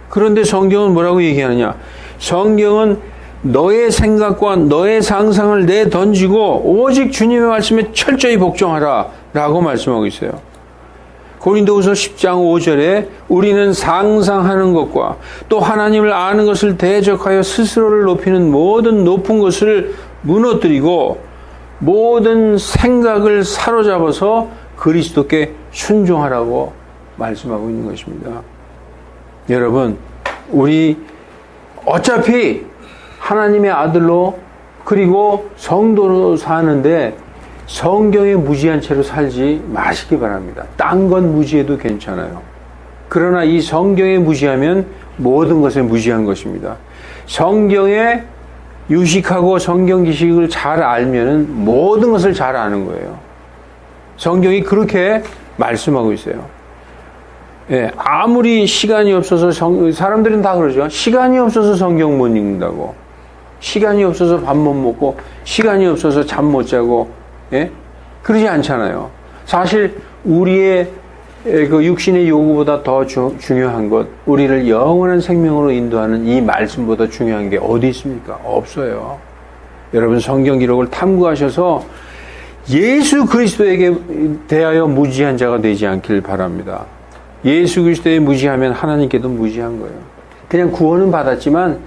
그런데 성경은 뭐라고 얘기하느냐? 성경은 너의 생각과 너의 상상을 내던지고 오직 주님의 말씀에 철저히 복종하라 라고 말씀하고 있어요. 고린도후서 10장 5절에 우리는 상상하는 것과 또 하나님을 아는 것을 대적하여 스스로를 높이는 모든 높은 것을 무너뜨리고 모든 생각을 사로잡아서 그리스도께 순종하라고 말씀하고 있는 것입니다. 여러분, 우리 어차피 하나님의 아들로 그리고 성도로 사는데 성경에 무지한 채로 살지 마시기 바랍니다. 딴 건 무지해도 괜찮아요. 그러나 이 성경에 무지하면 모든 것에 무지한 것입니다. 성경에 유식하고 성경 지식을 잘 알면은 모든 것을 잘 아는 거예요. 성경이 그렇게 말씀하고 있어요. 예, 아무리 시간이 없어서 사람들은 다 그러죠. 시간이 없어서 성경 못 읽는다고. 시간이 없어서 밥 못 먹고, 시간이 없어서 잠 못 자고, 예? 그러지 않잖아요. 사실 우리의 그 육신의 요구보다 더 중요한 것, 우리를 영원한 생명으로 인도하는 이 말씀보다 중요한 게 어디 있습니까? 없어요. 여러분 성경 기록을 탐구하셔서 예수 그리스도에게 대하여 무지한 자가 되지 않길 바랍니다. 예수 그리스도에 무지하면 하나님께도 무지한 거예요. 그냥 구원은 받았지만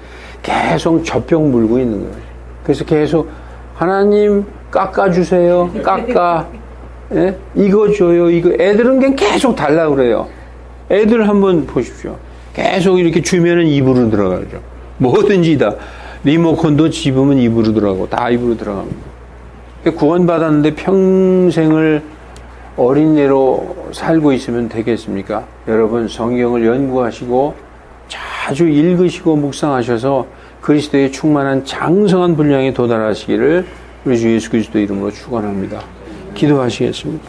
계속 젖병 물고 있는 거예요. 그래서 계속 하나님 깎아주세요. 깎아. 예? 이거 줘요. 이거. 애들은 그냥 계속 달라고 그래요. 애들 한번 보십시오. 계속 이렇게 주면은 입으로 들어가죠. 뭐든지 다. 리모컨도 집으면 입으로 들어가고 다 입으로 들어갑니다. 구원받았는데 평생을 어린애로 살고 있으면 되겠습니까? 여러분 성경을 연구하시고 자주 읽으시고 묵상하셔서 그리스도의 충만한 장성한 분량에 도달하시기를 우리 주 예수 그리스도 이름으로 축원합니다. 기도하시겠습니다.